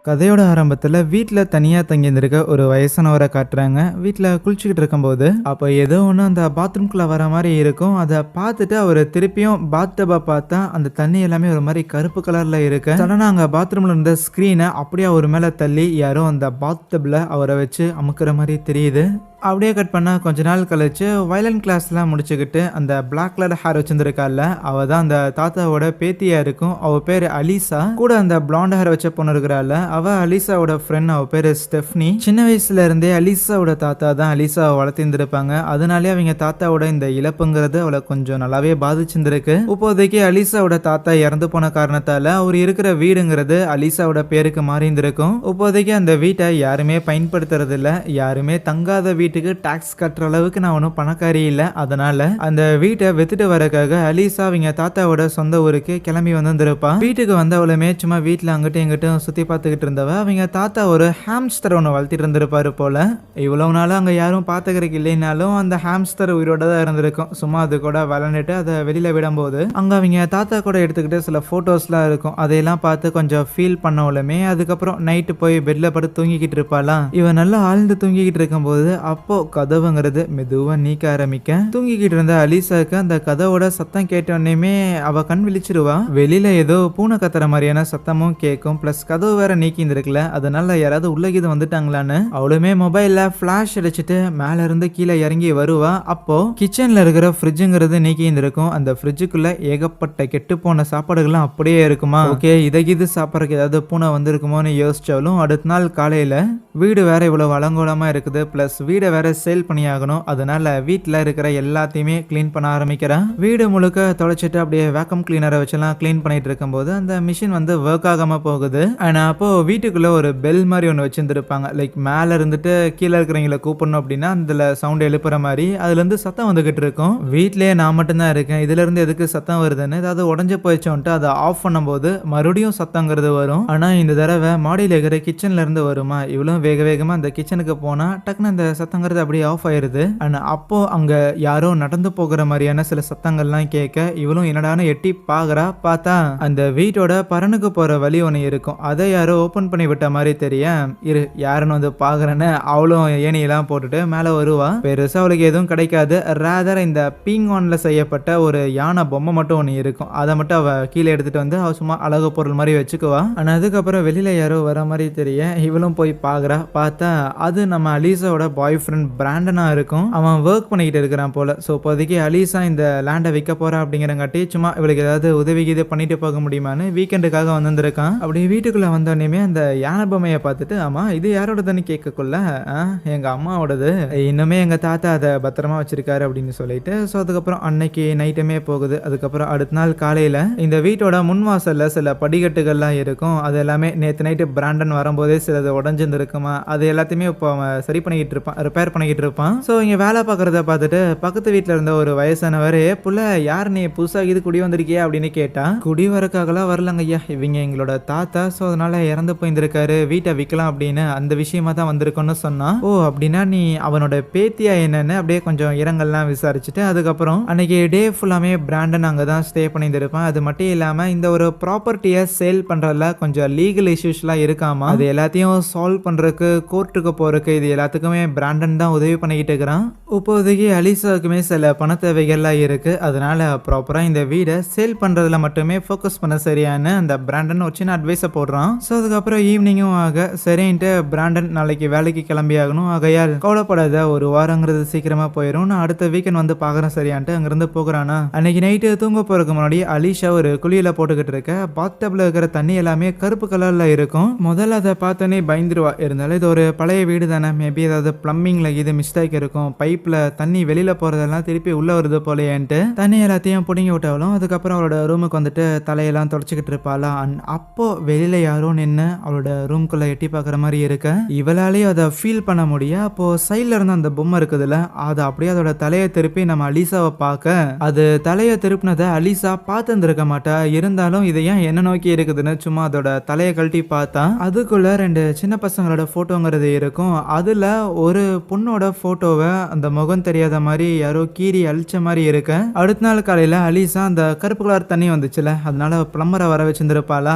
கதையோட ஆரம்பத்துல வீட்ல தனியா தங்கியிருந்திருக்க ஒரு வயசானவரை காட்டுறாங்க. வீட்ல குளிச்சுக்கிட்டு இருக்கும்போது, அப்ப ஏதோ ஒண்ணு அந்த பாத்ரூம்குள்ள வர மாரி இருக்கும். அத பார்த்துட்டு அவரு திருப்பியும் பாத் டப்ப பார்த்தா, அந்த தண்ணி எல்லாமே ஒரு மாரி கருப்பு கலர்ல இருக்கு. சடனா அங்க பாத்ரூம்ல இருந்த ஸ்க்ரீன அப்படியே அவரு மேல தள்ளி, யாரோ அந்த பாத் டப்ல அவர வச்சு அமுக்குற மாரி தெரியுது. அப்படியே கட் பண்ணா கொஞ்ச நாள் கழிச்சு வயலின் கிளாஸ்லாம் முடிச்சுக்கிட்டு அந்த பிளாக் கலர் ஹேர் வச்சிருந்திருக்கால, அவ தான் அந்த தாத்தாவோட பேத்தியா இருக்கும். அவ பேரு அலிசா. கூட அந்த பிளாண்ட் ஹேர் வச்ச பொண்ணு இருக்கிறால, அவ அலிசாவோட ஃப்ரெண்ட். அவ பேரு ஸ்டெஃப்னி. சின்ன வயசுல இருந்தே அலிசாவோட தாத்தா தான் அலிசாவை வளர்த்திருந்திருப்பாங்க. அதனாலே அவங்க தாத்தாவோட இந்த இழப்புங்கிறது அவளை கொஞ்சம் நல்லாவே பாதிச்சிருந்திருக்கு. இப்போதைக்கு அலிசாவோட தாத்தா இறந்து போன காரணத்தால அவர் இருக்கிற வீடுங்கிறது அலிசாவோட பேருக்கு மாறி இருந்திருக்கும். இப்போதைக்கு அந்த வீட்டை யாருமே பயன்படுத்துறது இல்ல. யாருமே தங்காத வீட்டுக்கு டாக்ஸ் கட்டுற அளவுக்கு நான் ஒன்றும் பணக்காரி இல்லை. அதனால அந்த வீட்டை வித்துட்டு வரக்காக அலிசா அவங்க தாத்தாவோட சொந்த ஊருக்கு கிளம்பி வந்திருப்பா. வீட்டுக்கு வந்தவளுமே சும்மா வீட்டில் அங்கிட்டும் இங்கிட்டும் சுத்தி பார்த்துக்கிட்டு இருந்தவ அவங்க தாத்தா ஒரு ஹாம்ஸ்டர் ஒன்று வளர்த்திட்டு இருந்திருப்பாரு போல. இவ்வளவு நாளும் அங்கே யாரும் பார்த்துக்கிறதுக்கு இல்லைனாலும் அந்த ஹாம்ஸ்டர் உயிரோட தான் இருந்திருக்கும். சும்மா அது கூட விளையாண்டுட்டு அதை வெளியில விடும்போது அங்க அவங்க தாத்தா கூட எடுத்துக்கிட்டு சில போட்டோஸ்லாம் இருக்கும். அதையெல்லாம் பார்த்து கொஞ்சம் ஃபீல் பண்ணவளுமே அதுக்கப்புறம் நைட்டு போய் பெட்ல படுத்து தூங்கிக்கிட்டு இருப்பாளாம். இவன் நல்லா ஆழ்ந்து தூங்கிக்கிட்டு இருக்கும்போது அப்போ கதவுங்கிறது மெதுவா நீக்க ஆரம்பிக்க, தூங்கிக்கிட்டு இருந்த அலிசாக்கு அந்த கதவோட சத்தம் கேட்டோன்னே அவ கண் விழிச்சிருவா. வெளியில ஏதோ பூனை கத்துற மாதிரியான சத்தமும் கேட்கும். பிளஸ் கதவு வேற நீக்கி இருந்திருக்குல, அதனால யாராவது உள்ள கீது வந்துட்டாங்களான்னு அவளுமே மொபைல்ல பிளாஷ் அடிச்சுட்டு மேல இருந்து கீழே இறங்கி வருவா. அப்போ கிச்சன்ல இருக்கிற ஃப்ரிட்ஜுங்கிறது நீக்கி இருந்திருக்கும். அந்த ஃப்ரிட்ஜுக்குள்ள ஏகப்பட்ட கெட்டு போன சாப்பாடுகள்லாம் அப்படியே இருக்குமா. ஓகே, இதை இது சாப்பிட்றதுக்கு ஏதாவது பூனை வந்திருக்குமோன்னு யோசிச்சாலும் அடுத்த நாள் காலையில வீடு வேற இவ்வளவு அலங்கோலமா இருக்குது. பிளஸ் வீடை வேற சேல் பண்ணியாகணும். அதனால வீட்டில் இருக்கிற எல்லாத்தையுமே கிளீன் பண்ண ஆரம்பிக்கிறேன். வீடு முழுக்க தொலைச்சிட்டு அப்படியே வேக்கம் கிளீனரை வச்செல்லாம் கிளீன் பண்ணிட்டு இருக்கும்போது அந்த மிஷின் வந்து ஒர்க் ஆகாம போகுது. ஆனா அப்போ வீட்டுக்குள்ள ஒரு பெல் மாதிரி ஒன்று வச்சிருந்துருப்பாங்க. லைக் மேல இருந்துட்டு கீழே இருக்கிறவங்களை கூப்பிடணும் அப்படின்னா அதுல சவுண்ட் எழுப்புற மாதிரி அதுல இருந்து சத்தம் வந்துகிட்டு இருக்கும். வீட்லயே நான் மட்டும்தான் இருக்கேன். இதுல இருந்து எதுக்கு சத்தம் வருதுன்னு ஏதாவது உடஞ்சு போயிச்சோன்ட்டு அதை ஆஃப் பண்ணும்போது மறுபடியும் சத்தங்கிறது வரும். ஆனா இந்த தடவை மாடியில் இருக்கிற கிச்சன்ல இருந்து வருமா. இவ்வளவு வேக வேகமா அந்த கிச்சனுக்கு போனா டக்குன்னு அந்த சத்தங்கிறது அப்படியே ஆஃப் ஆயிருது. ஆனா அப்போ அங்க யாரோ நடந்து போகிற மாதிரியான சில சத்தங்கள்லாம் கேட்க இவளும் என்னடான்னு எட்டி பாக்குறா. பார்த்தா அந்த வீட்டோட பரனுக்கு போற வழி ஒன்று இருக்கும். அதை யாரோ ஓபன் பண்ணி விட்ட மாதிரி தெரிய இரு யாருன்னு வந்து பாக்குறேன்னு அவளும் ஏணியெல்லாம் போட்டுட்டு மேல வருவா. பெருசா அவளுக்கு எதுவும் கிடைக்காது. ரேதர் இந்த பீங்கான்ல செய்யப்பட்ட ஒரு யானை பொம்மை மட்டும் ஒன்று இருக்கும். அதை மட்டும் அவ கீழே எடுத்துட்டு வந்து அவ சும்மா அழகு பொருள் மாதிரி வச்சுக்குவா. ஆனா அதுக்கப்புறம் வெளியில யாரோ வர மாதிரி தெரிய இவளும் போய் பாக்குறா. பார்த்தா அது நம்ம அலிசாவோட பாய் ஃப்ரெண்ட் பிராண்டனா இருக்கும். அவன் ஒர்க் பண்ணிக்கிட்டு இருக்கிறான் போல. ஸோ இப்போதைக்கு அலிசா இந்த லேண்டை விற்க போறா அப்படிங்கிறங்காட்டி சும்மா இவளுக்கு ஏதாவது உதவி இது பண்ணிட்டு போக முடியுமான்னு வீக்கெண்டுக்காக வந்திருக்கான். அப்படி வீட்டுக்குள்ள வந்தோடனே அந்த யானை பொம்மையை பார்த்துட்டு ஆமா இது யாரோடதுன்னு கேட்கக்குள்ள எங்க அம்மாவோடது, இன்னுமே எங்க தாத்தா அதை பத்திரமா வச்சிருக்காரு அப்படின்னு சொல்லிட்டு ஸோ அதுக்கப்புறம் அன்னைக்கு நைட்டுமே போகுது. அதுக்கப்புறம் அடுத்த நாள் காலையில இந்த வீட்டோட முன்வாசல்ல சில படிக்கட்டுகள்லாம் இருக்கும். அது எல்லாமே நேற்று நைட்டு பிராண்டன் வரும்போதே சிலது உடஞ்சிருந்துருக்குமா. அது எல்லாத்தையுமே இப்போ அவன் சரி பண்ணிக்கிட்டு இருப்பான், ரிப்பேர் பண்ணிக்கிட்டு இருப்பான். ஸோ இங்கே வேலை பார்க்குறத பார்த்துட்டு பக்கத்து வீட்டில் இருந்த ஒரு வயசானவர் புள்ள யார் நீ புதுசாக இது குடி வந்திருக்கியா அப்படின்னு கேட்டா. குடி வரக்காகலாம் வரலங்க ஐயா, இவங்க எங்களோட தாத்தா. ஸோ அதனால இறந்து போயிருந்திருக்காரு, வீட்டை விற்கலாம் அப்படின்னு அந்த விஷயமா தான் வந்திருக்கோன்னு சொன்னான். ஓ அப்படின்னா நீ அவனோட பேத்தியா என்னன்னு அப்படியே கொஞ்சம் இரங்கல்லாம் விசாரிச்சுட்டு அதுக்கப்புறம் அன்னைக்கு டே ஃபுல்லாமே பிராண்டன் அங்கே தான் ஸ்டே பண்ணியிருந்திருப்பான். அது மட்டும் இல்லாமல் இந்த ஒரு ப்ராப்பர்ட்டியை சேல் பண்ணுறதுல கொஞ்சம் லீகல் இஷ்யூஸ்லாம் இருக்காமா. அது எல்லாத்தையும் சால்வ் பண்ணுறதுக்கு கோர்ட்டுக்கு போறதுக்கு இது எல்லாத்துக்குமே பிராண்டன் தான் உதவி பண்ணிக்கிட்டு இருக்கிறான். இப்போதைக்கு அலிசாவுக்குமே சில பண தேவைகள்லாம் இருக்கு. அதனால ப்ராப்பரா இந்த வீடை சேல் பண்றதுல மட்டுமே ஃபோக்கஸ் பண்ண சரியான அந்த பிராண்டன் ஒரு சின்ன அட்வைஸை போடுறான். ஸோ அதுக்கப்புறம் ஈவினிங்கும் ஆக சரின்ட்டு பிராண்டன் நாளைக்கு வேலைக்கு கிளம்பி ஆகணும். ஆகையால் கவலைப்படாத, ஒரு வாரங்கிறது சீக்கிரமா போயிடும், நான் அடுத்த வீக்கெண்ட் வந்து பாக்குறேன் சரியான்ட்டு அங்கிருந்து போகிறானா. அன்னைக்கு நைட்டு தூங்க போறதுக்கு முன்னாடி அலிஷா ஒரு குளியல போட்டுக்கிட்டு இருக்க. பாத்டப்ல இருக்கிற தண்ணி எல்லாமே கருப்பு கலர்ல இருக்கும். முதல்ல அதை பார்த்தோன்னே பயந்துருவா. இருந்தாலும் இது ஒரு பழைய வீடு தானே, மேபி ஏதாவது பிளம்பிங்ல இது மிஸ்டேக் இருக்கும், பைப்ல தண்ணி வெளியில போறதெல்லாம் திருப்பி உள்ள வருது போலேன்ட்டு தண்ணி எல்லாத்தையும் பிடிங்கி விட்டாலும் அதுக்கப்புறம் அவளோட ரூமுக்கு வந்துட்டு தலையெல்லாம் தொடச்சிக்கிட்டு இருப்பாளா. அப்போ வெளியில யாரோ நின்று அவளோட ரூம்குள்ள எட்டி பார்க்குற மாதிரி இருக்க இவளாலேயும் அதை ஃபீல் பண்ண முடியும். அப்போ சைட்ல இருந்து அந்த பொம்மை இருக்குதுல்ல, அது அப்படியே அதோட தலையை திருப்பி நம்ம அலிசாவை பார்க்க அது தலையை திருப்பினதை அலிசா பார்த்து இருந்திருக்க மாட்டா. இருந்தாலும் இதை ஏன் என்ன நோக்கி இருக்குதுன்னு சும்மா அதோட தலையை கழட்டி பார்த்தா அதுக்குள்ள ரெண்டு சின்ன பசங்களோட போட்டோங்கிறது இருக்கும். அதுல ஒரு பொண்ணோட போட்டோவை அந்த முகம் தெரியாத மாதிரி யாரோ கீறி அழிச்ச மாதிரி இருக்கு. அடுத்த நாள் காலையில அலிசா அந்த கருப்பு கலர் தண்ணி வந்துச்சுல, அதனால பிளம்பரை வர வச்சிருந்திருப்பாளா.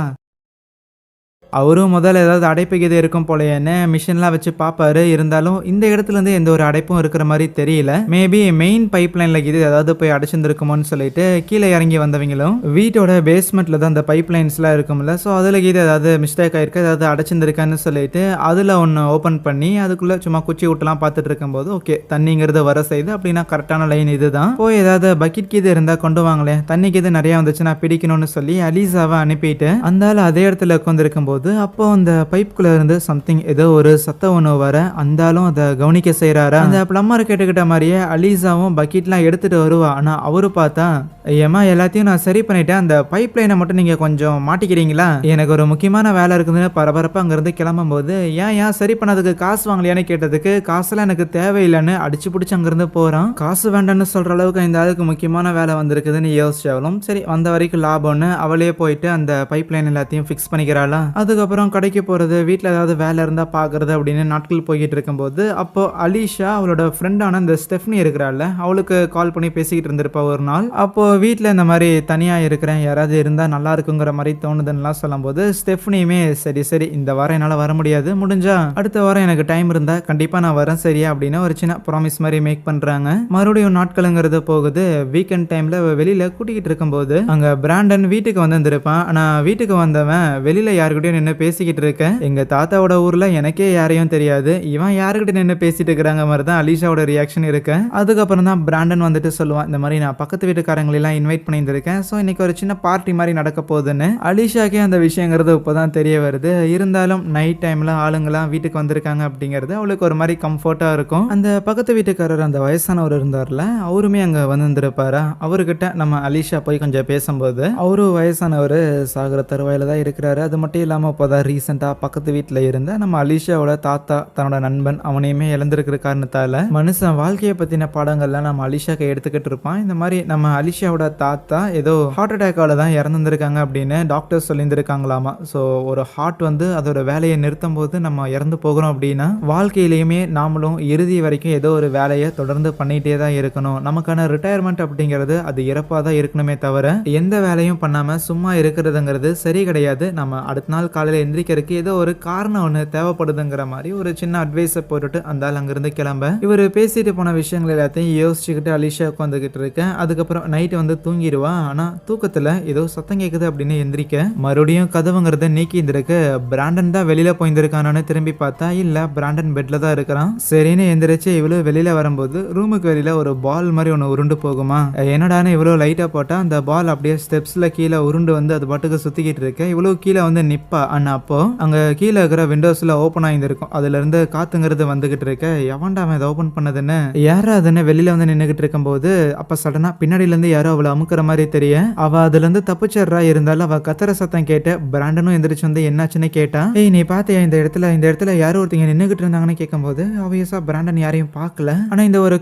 அவரும் முதல்ல ஏதாவது அடைப்பு இது இருக்கும் போலன்னு மிஷின்லாம் வச்சு பாப்பாரு. இருந்தாலும் இந்த இடத்துல இருந்து எந்த ஒரு அடைப்பும் இருக்கிற மாதிரி தெரியல. மேபி மெயின் பைப் லைன்ல இது ஏதாவது போய் அடைச்சிருந்துருக்குமோன்னு சொல்லிட்டு கீழே இறங்கி வந்தவங்களும் வீட்டோட பேஸ்மெண்ட்ல தான் அந்த பைப் லைன்ஸ்லாம் இருக்கும்ல, ஸோ அதுல இது ஏதாவது மிஸ்டேக் ஆயிருக்கு, ஏதாவது அடைச்சிருந்துருக்கான்னு சொல்லிட்டு அதுல ஒன்று ஓப்பன் பண்ணி அதுக்குள்ள சும்மா குச்சி விட்டுலாம் பார்த்துட்டு இருக்கும்போது ஓகே தண்ணிங்கிறது வர செய்யுது அப்படின்னா கரெக்டான லைன் இதுதான், போய் ஏதாவது பக்கெட் கீது இருந்தா கொண்டு வாங்களேன், தண்ணிக்கு இது நிறைய வந்துச்சு நான் பிடிக்கணும்னு சொல்லி அலிசாவை அனுப்பிட்டு அந்த ஆள் அதே இடத்துல உட்காந்துருக்கும் போது அப்போ அந்த பைப்புக்குள்ள இருந்து சம்திங் ஏதோ ஒரு சத்தம் ஒன்று வர அந்த ஆளும் அதை கவனிக்க செய்யறாரா. அந்த பிளம்மர் கேட்டுக்கிட்ட மாதிரியே அலிசாவும் பக்கெட்லாம் எடுத்துட்டு வருவா. ஆனா அவரு பார்த்தா ஏமா எல்லாத்தையும் நான் சரி பண்ணிட்டேன், அந்த பைப் லைனை மட்டும் நீங்க கொஞ்சம் மாட்டிக்கிறீங்களா, எனக்கு ஒரு முக்கியமான வேலை இருக்குதுன்னு பரபரப்பா அங்கிருந்து கிளம்பும் போது ஏன் சரி பண்ணதுக்கு காசு வாங்கலையான்னு கேட்டதுக்கு காசுலாம் எனக்கு தேவையில்லைன்னு அடிச்சு பிடிச்சி அங்கிருந்து போறான். காசு வேண்டான்னு சொல்ற அளவுக்கு இந்த ஆளுக்கு முக்கியமான வேலை வந்திருக்குதுன்னு யோசிச்சாலும் சரி வந்த வரைக்கும் லாபம்னு அவளே போயிட்டு அந்த பைப் லைன் எல்லாத்தையும் ஃபிக்ஸ் பண்ணிக்கிறாளா. அதுக்கப்புறம் கடைக்கு போறது, வீட்டில் ஏதாவது வேலை இருந்தா பாக்குறது அப்படின்னு நாட்கள் போய்கிட்டு இருக்கும்போது அப்போ அலிஷா அவளோட ஃப்ரெண்டான இந்த ஸ்டெஃப்னி இருக்கிறாள், அவளுக்கு கால் பண்ணி பேசிக்கிட்டு இருந்திருப்பா ஒரு நாள். அப்போ வீட்டில் இந்த மாதிரி தனியா இருக்கிறேன், யாராவது இருந்தா நல்லா இருக்குங்கிற மாதிரி தோணுதுன்னெலாம் சொல்லும்போது ஸ்டெஃப்னியுமே சரி சரி இந்த வாரம் என்னால் வர முடியாது, முடிஞ்சா அடுத்த வாரம் எனக்கு டைம் இருந்தா கண்டிப்பா நான் வரேன் சரியா அப்படின்னு ஒரு சின்ன ப்ராமிஸ் மாதிரி மேக் பண்றாங்க. மறுபடியும் நாட்களுங்கிறது போகுது. வீக்கெண்ட் டைம்ல வெளியில கூட்டிகிட்டு இருக்கும்போது அங்க பிராண்டன் வீட்டுக்கு வந்திருப்பான். ஆனா வீட்டுக்கு வந்தவன் வெளியில யாருக்கிட்டையும் நின்று பேசிக்கிட்டு இருக்கேன், எங்க தாத்தாவோட ஊர்ல எனக்கே யாரையும் தெரியாது, இவன் யாருக்கிட்ட நின்று பேசிட்டு இருக்கிறாங்க மாதிரி தான் அலிஷாவோட ரியாக்ஷன் இருக்கு. அதுக்கப்புறம் தான் பிராண்டன் வந்துட்டு சொல்லுவான், இந்த மாதிரி நான் பக்கத்து வீட்டுக்காரங்களெல்லாம் இன்வைட் பண்ணியிருந்திருக்கேன், ஸோ இன்னைக்கு ஒரு சின்ன பார்ட்டி மாதிரி நடக்க போகுதுன்னு. அலிஷாக்கே அந்த விஷயங்கிறது இப்போதான் தெரிய வருது. இருந்தாலும் நைட் டைம்ல ஆளுங்கெல்லாம் வீட்டுக்கு வந்திருக்காங்க அப்படிங்கிறது அவளுக்கு ஒரு மாதிரி கம்ஃபர்ட்டா இருக்கும். அந்த பக்கத்து வீட்டுக்காரர் அந்த வயசானவர் இருந்தார்ல, அவருமே அங்க வந்திருப்பாரா. அவர்கிட்ட நம்ம அலிஷா போய் கொஞ்சம் பேசும்போது அவரும் வயசானவர் சாகர தருவாயில தான் இருக்கிறாரு. அது மட்டும் இல்லாம இப்போதான் ரீசெண்டா பக்கத்து வீட்டில் இருந்த நம்ம அலிஷாவோட தாத்தா தன்னோட நண்பன் அவனையுமே இழந்திருக்கிற காரணத்தால மனுஷன் வாழ்க்கையை பத்தின பாடங்கள்லாம் நம்ம அலிஷாக்கு எடுத்துக்கிட்டு இருப்பான். இந்த மாதிரி நம்ம அலிஷாவோட தாத்தா ஏதோ ஹார்ட் அட்டாக்கால தான் இறந்துருக்காங்க அப்படின்னு டாக்டர் சொல்லியிருந்திருக்காங்களாமா. ஸோ ஒரு ஹார்ட் வந்து அதோட வேலையை நிறுத்தும் போது நம்ம இறந்து போகிறோம் அப்படின்னா வாழ்க்கையிலையுமே நாமளும் இறுதி வரைக்கும் ஏதோ ஒரு வேலையை தொடர்ந்து பண்ணிகிட்டே தான் இருக்கணும். நமக்கான ரிட்டையர்மெண்ட் அப்படிங்கிறது அது இறப்பாக தான் இருக்கணுமே தவிர எந்த வேலையும் பண்ணாமல் சும்மா இருக்கிறதுங்கிறது சரி கிடையாது. நம்ம அடுத்த நாள் காலையில் எந்திரிக்கிறதுக்கு ஏதோ ஒரு காரணம் ஒன்று தேவைப்படுதுங்கிற மாதிரி ஒரு சின்ன அட்வைஸை போட்டுட்டு அந்த ஆள் அங்கிருந்து கிளம்ப இவர் பேசிட்டு போன விஷயங்கள் எல்லாத்தையும் யோசிச்சுக்கிட்டு அலிஷா உட்காந்துக்கிட்டு இருக்கேன். அதுக்கப்புறம் நைட்டு வந்து தூங்கிடுவா. ஆனால் தூக்கத்தில் ஏதோ சத்தம் கேட்குது அப்படின்னு எந்திரிக்க மறுபடியும் கதவுங்கிறத நீக்கி இருந்திருக்கு. பிராண்டன் தான் வெளியில போயிருந்திருக்கானு திரும்பி பார்த்தா இல்ல, பிராண்டன் பெட்ல தான் இருக்கிறான். சரின்னு எந்திரிச்சு இவ்வளவு வெளியில வரும்போது ரூமுக்கு வெளியில ஒரு பால் மாதிரி ஒன்று உருண்டு போகுமா. என்னடான்னு இவ்வளவு லைட்டா போட்டா அந்த பால் அப்படியே ஸ்டெப்ஸ்ல கீழே உருண்டு வந்து அது பாட்டுக்கு சுத்திக்கிட்டு இருக்கு. இவ்வளவு கீழே வந்து நிப்பா. ஆனா அப்போ அங்க கீழே இருக்கிற விண்டோஸ்ல ஓப்பன் ஆயிருந்திருக்கும். அதுல இருந்து காத்துங்கிறது வந்துகிட்டு இருக்க. எவன்டா அவன் இதை ஓப்பன் பண்ணதுன்னு யாராதுன்னு வெளியில வந்து நின்னுகிட்டு இருக்கும் போது அப்ப சடனா பின்னாடில இருந்து யாரோ அவளை அமுக்குற மாதிரி தெரிய அவ அதுல இருந்து தப்பிச்சர்றா. இருந்தாலும் அவ கத்துற சத்தம் கேட்டு பிராண்டனும் எந்திரிச்சு வந்து என்னாச்சுன்னு கேட்டா. ஏய் நீ பாத்தியா இந்த இடத்துல யாரோ ஒருத்தங்க நின்னுகிட்டு இருந்தாங்கன்னு கேட்கும்போது ஆப்வியஸா பிராண்டன் யாரையும் பார்க்கல. ஆனா இந்த ஒரு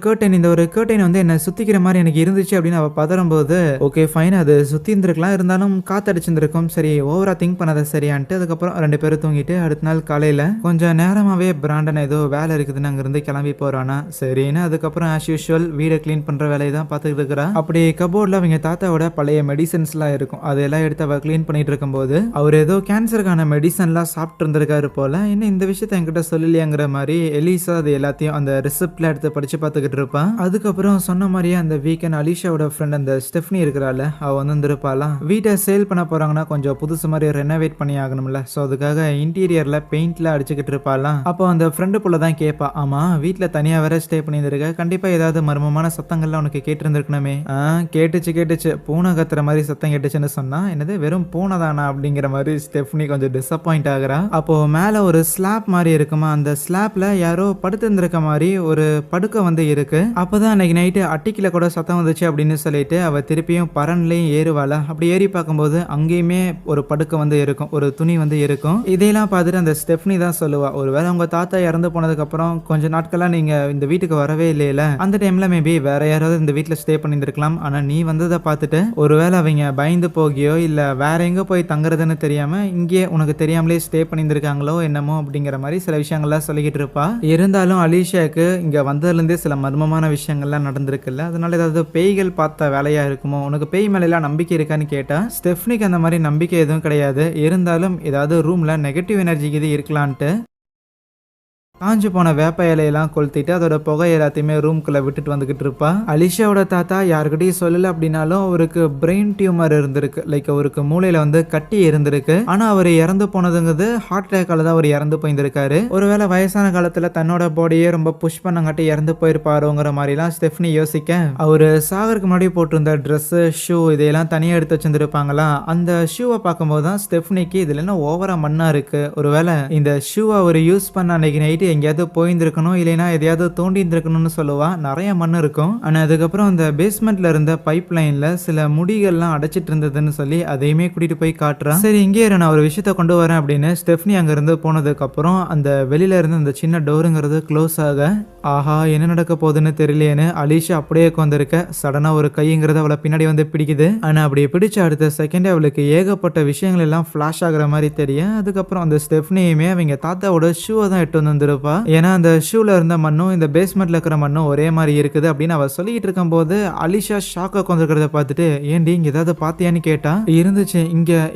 கர்டைன் வந்து என்ன சுத்திக்கிற மாதிரி எனக்கு இருந்துச்சு அப்படின்னு அவ பதறும் போது ஓகே ஃபைன் அது சுத்தி இருந்திருக்கலாம், இருந்தாலும் காத்தடிச்சிருந்திருக்கும், சரி ஓவரா திங்க் பண்ணாத சரியான்ட்டு அதுக்கப்புறம் ரெண்டு பேரும் தூங்கிட்டு அடுத்த நாள் காலையில கொஞ்சம் நேரமாவே பிராண்டன் ஏதோ வேலை இருக்குதுன்னு அங்கிருந்து கிளம்பி போறானா. சரின்னு அதுக்கப்புறம் ஆஸ் யூஷுவல் வீடை கிளீன் பண்ற வேலையை தான் பார்த்துட்டு இருக்கிறா. அப்படி கபோர்ட்ல அவங்க தாத்தாவோட பழைய மெடிசன்ஸ் எல்லாம் இருக்கும், அதெல்லாம் எடுத்து அவ கிளீன் பண்ணிட்டு இருக்கும்போது அவர் ஏதோ கேன்சருக்கான மெடிசன்லாம் சாப்பிட்டு இருந்திருக்காரு போல. இன்னும் இந்த விஷயத்த என்கிட்ட சொல்லலையாங்கிற மாதிரி எலிசா அது எல்லாத்தையும் அந்த ரிசிப்ட்ல எடுத்து படிச்சு பார்த்துக்கிட்டு இருப்பான். அதுக்கப்புறம் சொன்ன மாதிரியே அந்த வீக்கெண்ட் அலிஷாவோட ஃப்ரெண்ட் அந்த ஸ்டெஃப்னி இருக்கிறாள், அவ வந்துருப்பாலாம். வீட்டை சேல் பண்ண போறாங்கன்னா கொஞ்சம் புதுசு மாதிரி ரெனோவேட் பண்ணி ஆகணும்ல, ஸோ அதுக்காக இன்டீரியர்ல பெயிண்ட்ல அடிச்சுக்கிட்டு இருப்பாலாம். அப்போ அந்த ஃப்ரெண்டு புள்ள தான் கேட்பா, ஆமா வீட்டில் தனியா வேற ஸ்டே பண்ணியிருக்க, கண்டிப்பா ஏதாவது மர்மமான சத்தங்கள்லாம் உனக்கு கேட்டிருந்திருக்கணுமே. கேட்டுச்சு பூனை கத்துற மாதிரி சத்தம் கேட்டுச்சுன்னு சொன்னா என்னது வெறும் பூனை தானா அப்படிங்கிற மாதிரி ஸ்டெஃப்னி கொஞ்சம் டிசப்பாயிண்ட் ஆகுறா. அப்போ மேல ஒரு ஸ்லாப் மாதிரி இருக்குமா, அந்த ஸ்லாப்ல யாரோ படுத்திருந்திருக்க மாதிரி ஒரு படுக்கை வந்து இருக்கு. அப்பதான் அன்னைக்கு நைட்டு அட்டிக்கில கூட சத்தம் வந்துச்சு அப்படின்னு சொல்லிட்டு அவ திருப்பியும் பரன்லையும் ஏறுவாளா. அப்படி ஏறி பார்க்கும்போது அங்கேயுமே ஒரு படுக்கை வந்து இருக்கும், ஒரு துணி வந்து இருக்கும். இதையெல்லாம் பார்த்துட்டு அந்த ஸ்டெஃப்னி தான் சொல்லுவா, ஒருவேளை உங்க தாத்தா இறந்து போனதுக்கு அப்புறம் கொஞ்ச நாட்களா நீங்க இந்த வீட்டுக்கு வரவே இல்லையில, அந்த டைம்ல மேபி வேற யாராவது இந்த வீட்டுல ஸ்டே பண்ணியிருந்திருக்கலாம், ஆனா நீ வந்ததை பார்த்துட்டு ஒருவேளை அவங்க பயந்து போகியோ இல்ல வேற எங்க போய் தங்குறதுன்னு தெரியாம இங்கே உனக்கு தெரியாமலே ஸ்டே பண்ணியிருந்திருக்காங்களோ என்னமோ அப்படிங்கிற மாதிரி சில விஷயங்கள்லாம் சொல்லிக்கிட்டு இருப்பா. இருந்தாலும் அலிஷாக்கு இங்க வந்ததுல இருந்தே சில மர்மமான விஷயங்கள்லாம் நடந்திருக்குல்ல, அதனால ஏதாவது பேய்கள் பார்த்த வேலையா இருக்குமோ, உனக்கு பேய் மேல எல்லாம் நம்பிக்கை இருக்கான்னு கேட்டா ஸ்டெஃப்னிக்கு அந்த மாதிரி நம்பிக்கை எதுவும் கிடையாது. இருந்தாலும் ஏதாவது ரூம்ல நெகட்டிவ் எனர்ஜி இது இருக்கலான்ட்டு காஞ்சு போன வேப்ப இலையெல்லாம் கொளுத்திட்டு அதோட புகை எல்லாத்தையுமே ரூம்குள்ள விட்டுட்டு வந்துகிட்டு இருப்பா. அலிஷாவோட தாத்தா யாருக்கிட்டையும் சொல்லல அப்படின்னாலும் அவருக்கு பிரெயின் டியூமர் இருந்திருக்கு, லைக் அவருக்கு மூளையில வந்து கட்டி இருந்திருக்கு. ஆனா அவர் இறந்து போனதுங்கிறது ஹார்ட் அட்டாக்கால தான் அவர் இறந்து போயிருந்திருக்காரு. ஒருவேளை வயசான காலத்துல தன்னோட பாடியே ரொம்ப புஷ் பண்ணங்காட்டி இறந்து போயிருப்பாருங்கிற மாதிரிலாம் ஸ்டெஃப்னி யோசிக்க, அவரு சாகருக்கு முன்னாடி போட்டிருந்த ட்ரெஸ் ஷூ இதையெல்லாம் தனியா எடுத்து வச்சிருந்திருப்பாங்களா, அந்த ஷூவை பார்க்கும்போது தான் ஸ்டெஃப்னிக்கு இதுல என்ன ஓவரா மண்ணா இருக்கு, ஒருவேளை இந்த ஷூவை அவர் யூஸ் பண்ண அன்னைக்கு நைட்டு எங்கேயாவது போயிருந்திருக்கணும், இல்லைன்னா எதையாவது தோண்டி இருந்திருக்கணும்னு சொல்லுவா. நிறைய மண் இருக்கும். ஆனா அதுக்கப்புறம் அந்த பேஸ்மெண்ட்ல இருந்த பைப் லைன்ல சில முடிகள்லாம் அடைச்சிட்டு இருந்ததுன்னு சொல்லி அதையுமே கூட்டிட்டு போய் காட்டுறான். சரி இங்கே நான் ஒரு விஷயத்த கொண்டு வரேன் அப்படின்னு ஸ்டெஃப்னி அங்க இருந்து போனதுக்கு அப்புறம் அந்த வெளியில இருந்து அந்த சின்ன டோருங்கிறது க்ளோஸ் ஆக, ஆஹா என்ன நடக்க போகுதுன்னு தெரியலையேன்னு அலிஷா அப்படியே உட்காந்துருக்க சடனா ஒரு கைங்கிறது அவளை பின்னாடி வந்து பிடிக்குது. ஆனா அப்படி பிடிச்ச அடுத்த செகண்ட் அவளுக்கு ஏகப்பட்ட விஷயங்கள் எல்லாம் ஃபிளாஷ் ஆகுற மாதிரி தெரியும். அதுக்கப்புறம் அந்த ஸ்டெஃப்னியுமே அவங்க தாத்தாவோட ஷூவை தான் எட்டு வந்து இருப்பா. ஏன்னா அந்த ஷூல இருந்த மண்ணும் இந்த பேஸ்மெண்ட்ல இருக்கிற மண்ணும் ஒரே மாதிரி இருக்குது அப்படின்னு அவ சொல்லிட்டு இருக்கும் போது அலிஷா ஷாக்கா உட்காந்துருக்கிறத பார்த்துட்டு, ஏண்டி இங்க ஏதாவது பாத்தியான்னு கேட்டா, இருந்துச்சு,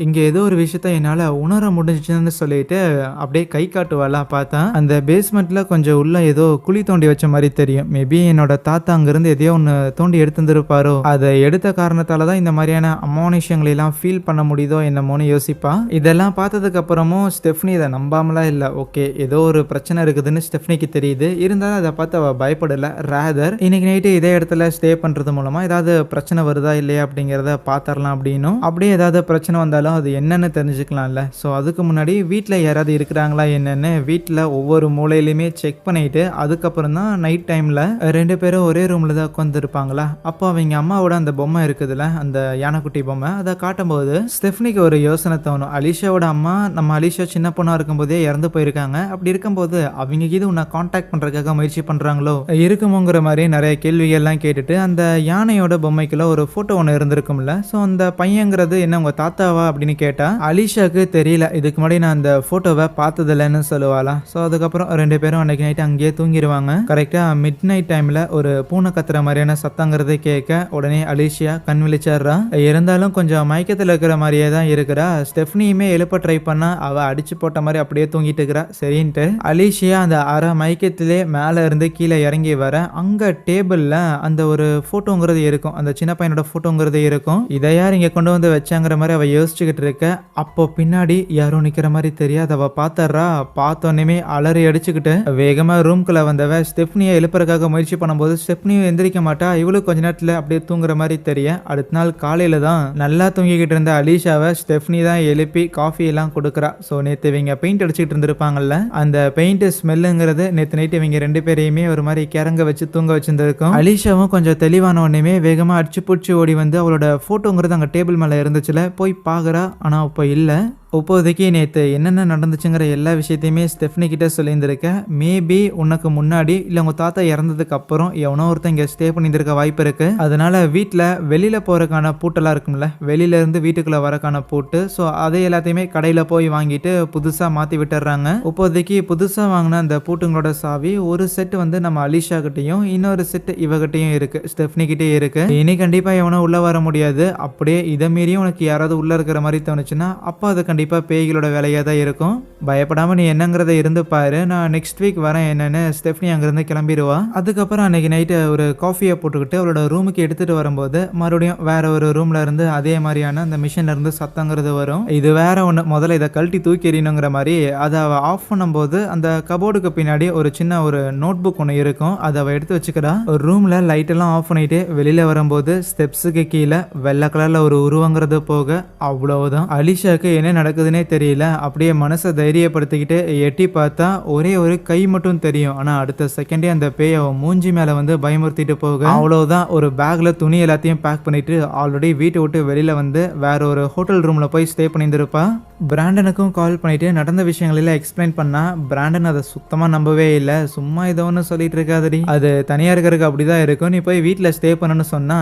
இங்க ஏதோ ஒரு விஷயத்த என்னால உணர முடிஞ்சுன்னு சொல்லிட்டு அப்படியே கை காட்டுவாளா. பார்த்தா அந்த பேஸ்மெண்ட்ல கொஞ்சம் உள்ள ஏதோ குழி தோண்டி வச்ச மாதிரி தெரியும். மேபி என்னோட தாத்தா அங்கிருந்து எதையோ ஒன்று தோண்டி எடுத்துருப்பாரோ, அதை எடுத்த காரணத்தால தான் இந்த மாதிரியான அமானுஷங்களை எல்லாம் ஃபீல் பண்ண முடியுதோ என்னமோன்னு யோசிப்பா. இதெல்லாம் பார்த்ததுக்கு அப்புறமும் ஸ்டெஃப்னி இதை நம்பாமலா இல்லை. ஓகே ஏதோ ஒரு பிரச்சனை இருக்குதுன்னு ஸ்டெஃப்னிக்கு தெரியுது. இருந்தாலும் அதை பார்த்து அவள் பயப்படலை. ரேதர் இன்னைக்கு நைட்டு இதே இடத்துல ஸ்டே பண்ணுறது மூலமாக ஏதாவது பிரச்சனை வருதா இல்லையா அப்படிங்கிறத பார்த்துடலாம் அப்படின்னும், அப்படியே ஏதாவது பிரச்சனை வந்தாலும் அது என்னன்னு தெரிஞ்சுக்கலாம்ல. ஸோ அதுக்கு முன்னாடி வீட்டில் யாராவது இருக்கிறாங்களா என்னன்னு வீட்டில் ஒவ்வொரு மூலையிலையுமே செக் பண்ணிட்டு அதுக்கப்புறம் தான் நைட் டைமில் ரெண்டு பேரும் ஒரே ரூமில் தான் உட்காந்துருப்பாங்களா. அப்போ அவங்க அம்மாவோட அந்த பொம்மை இருக்குதுல்ல, அந்த யானைக்குட்டி பொம்மை, அதை காட்டும்போது ஸ்டெஃப்னிக்கு ஒரு யோசனை தோணும். அலிஷாவோட அம்மா நம்ம அலிஷா சின்ன பொண்ணாக இருக்கும்போதே இறந்து போயிருக்காங்க. அப்படி இருக்கும்போது அவங்க இது உன்னை காண்டாக்ட் பண்றதுக்காக முயற்சி பண்றாங்களோ இருக்குமோங்கிற மாதிரி நிறைய கேள்விகள்லாம் கேட்டுட்டு அந்த யானையோட பொம்மைக்குள்ள ஒரு போட்டோ ஒன்று இருந்திருக்கும்ல. ஸோ அந்த பையங்கிறது என்ன உங்க தாத்தாவா அப்படின்னு கேட்டா அலிஷாக்கு தெரியல, இதுக்கு முன்னாடி நான் அந்த போட்டோவை பார்த்ததில்லைன்னு சொல்லுவாளாம். ஸோ அதுக்கப்புறம் ரெண்டு பேரும் அன்னைக்கு நைட்டு அங்கேயே தூங்கிடுவாங்க. கரெக்டா மிட் நைட் டைம்ல ஒரு பூனை கத்துற மாதிரியான சத்தங்கிறத கேட்க உடனே அலிஷா கண் விழிச்சிடுறா. இருந்தாலும் கொஞ்சம் மயக்கத்தில் இருக்கிற மாதிரியே தான் இருக்கிறா. ஸ்டெஃப்னியுமே எழுப்ப ட்ரை பண்ணா அவ அடிச்சு போட்ட மாதிரி அப்படியே தூங்கிட்டு இருக்கிறா. சரின்ட்டு அலிஷியா அந்த அரை மயக்கத்திலே மேலே இருந்து கீழே இறங்கி வர அங்க டேபிள்ல அந்த ஒரு போட்டோங்கிறது இருக்கும், அந்த சின்ன பையனோட போட்டோங்கிறது இருக்கும். இதை யார் இங்க கொண்டு வந்து வச்சாங்கிற மாதிரி அவ யோசிச்சுக்கிட்டு இருக்க. அப்போ பின்னாடி யாரும் நிக்கிற மாதிரி தெரியாது. அவ பார்த்தர்றா. பார்த்தோன்னே அலறி அடிச்சுக்கிட்டு வேகமா ரூம்குள்ள வந்தவ ஸ்டெஃப்னியை எழுப்புறதுக்காக முயற்சி பண்ணும்போது ஸ்டெஃப்னியும் எந்திரிக்க மாட்டா. இவளும் கொஞ்ச நேரத்துல அப்படியே தூங்குற மாதிரி தெரிய அடுத்த நாள் காலையில தான் நல்லா தூங்கிக்கிட்டு இருந்த அலிஷாவை ஸ்டெஃப்னி தான் எழுப்பி காஃபி எல்லாம் கொடுக்குறா. ஸோ நேற்று இவங்க பெயிண்ட் அடிச்சுக்கிட்டு இருந்திருப்பாங்கல்ல, அந்த பெயிண்ட் ஸ்மெல்லுங்கிறது நேற்று நைட்டு இவங்க ரெண்டு பேரையுமே ஒரு மாதிரி கிறங்க வச்சு தூங்க வச்சிருந்திருக்கும். அலிஷாவும் கொஞ்சம் தெளிவான உடனே வேகமா அடிச்சு பிடிச்சி ஓடி வந்து அவளோட போட்டோங்கிறது அங்கே டேபிள் மேலே இருந்துச்சுல போய் பார்க்குறா. ஆனால் இப்போ இல்லை. இப்போதைக்கு நேற்று என்னென்ன நடந்துச்சுங்கிற எல்லா விஷயத்தையுமே ஸ்டெஃப்னி கிட்ட சொல்லியிருந்திருக்க. மேபி உனக்கு முன்னாடி இல்லை உங்கள் தாத்தா இறந்ததுக்கு அப்புறம் எவனோ ஒருத்தன் இங்கே ஸ்டே பண்ணியிருக்க வாய்ப்பு இருக்கு. அதனால வீட்டில் வெளியில் போகிறக்கான பூட்டெல்லாம் இருக்கும்ல, வெளியில இருந்து வீட்டுக்குள்ளே வரக்கான பூட்டு, ஸோ அதை எல்லாத்தையுமே கடையில் போய் வாங்கிட்டு புதுசாக மாற்றி விட்டுறாங்க. இப்போதைக்கு புதுசாக வாங்கின அந்த பூட்டுங்களோட சாவி ஒரு செட் வந்து நம்ம அலிஷா கிட்டையும் இன்னொரு செட் இவகிட்டையும் இருக்கு, ஸ்டெஃப்னி கிட்டே இருக்கு. இனி கண்டிப்பாக எவனோ உள்ள வர முடியாது. அப்படியே இதை மீறியும் உனக்கு யாராவது உள்ள இருக்கிற மாதிரி தோணுச்சுன்னா அப்போ அது கண்டிப்பாக பேய்களோட வேலையாக தான் இருக்கும். பயப்படாம நீ என்னங்கிறத இருந்து பாரு, நான் நெக்ஸ்ட் வீக் வரேன் என்னன்னு ஸ்டெஃப்னி அங்கிருந்து கிளம்பிடுவா. அதுக்கப்புறம் அன்னைக்கு நைட்டு ஒரு காஃபியை போட்டுக்கிட்டு அவளோட ரூமுக்கு எடுத்துட்டு வரும்போது மறுபடியும் வேற ஒரு ரூம்ல இருந்து அதே மாதிரியான அந்த மிஷின்ல இருந்து சத்தங்கிறது வரும். இது வேற ஒன்று, முதல்ல இதை கழட்டி தூக்கி எறியணுங்கிற மாதிரி. அதை அவள் ஆஃப் பண்ணும்போது அந்த கபோர்டுக்கு பின்னாடி ஒரு சின்ன ஒரு நோட் புக் ஒன்று இருக்கும், அதை அவள் எடுத்து வச்சுக்கிறா. ஒரு ரூம்ல லைட் எல்லாம் ஆஃப் பண்ணிட்டு வெளியில வரும்போது ஸ்டெப்ஸுக்கு கீழே வெள்ளை கலர்ல ஒரு உருவங்கிறது போக அவ்வளவுதான். அலிஷாக்கு என்ன நடக்குதுன்னே தெரியல. அப்படியே மனசை தைரியப்படுத்திக்கிட்டு எட்டி பார்த்தா ஒரே ஒரு கை மட்டும் தெரியும். ஆனா அடுத்த செகண்டே அந்த பேய் அவன் மூஞ்சி மேல வந்து பயமுறுத்திட்டு போக அவ்வளவுதான். ஒரு பேக்ல துணி எல்லாத்தையும் பேக் பண்ணிட்டு ஆல்ரெடி வீட்டை விட்டு வெளியில வந்து வேற ஒரு ஹோட்டல் ரூம்ல போய் ஸ்டே பண்ணியிருந்திருப்பா. பிராண்டனுக்கும் கால் பண்ணிட்டு நடந்த விஷயங்கள் எல்லாம் எக்ஸ்பிளைன் பண்ணா பிராண்டன் அதை சுத்தமா நம்பவே இல்லை. சும்மா ஏதோ ஒன்று சொல்லிட்டு இருக்காதடி, அது தனியா இருக்கிறதுக்கு அப்படிதான் இருக்கும், நீ போய் வீட்டில் ஸ்டே பண்ணணும்னு சொன்னா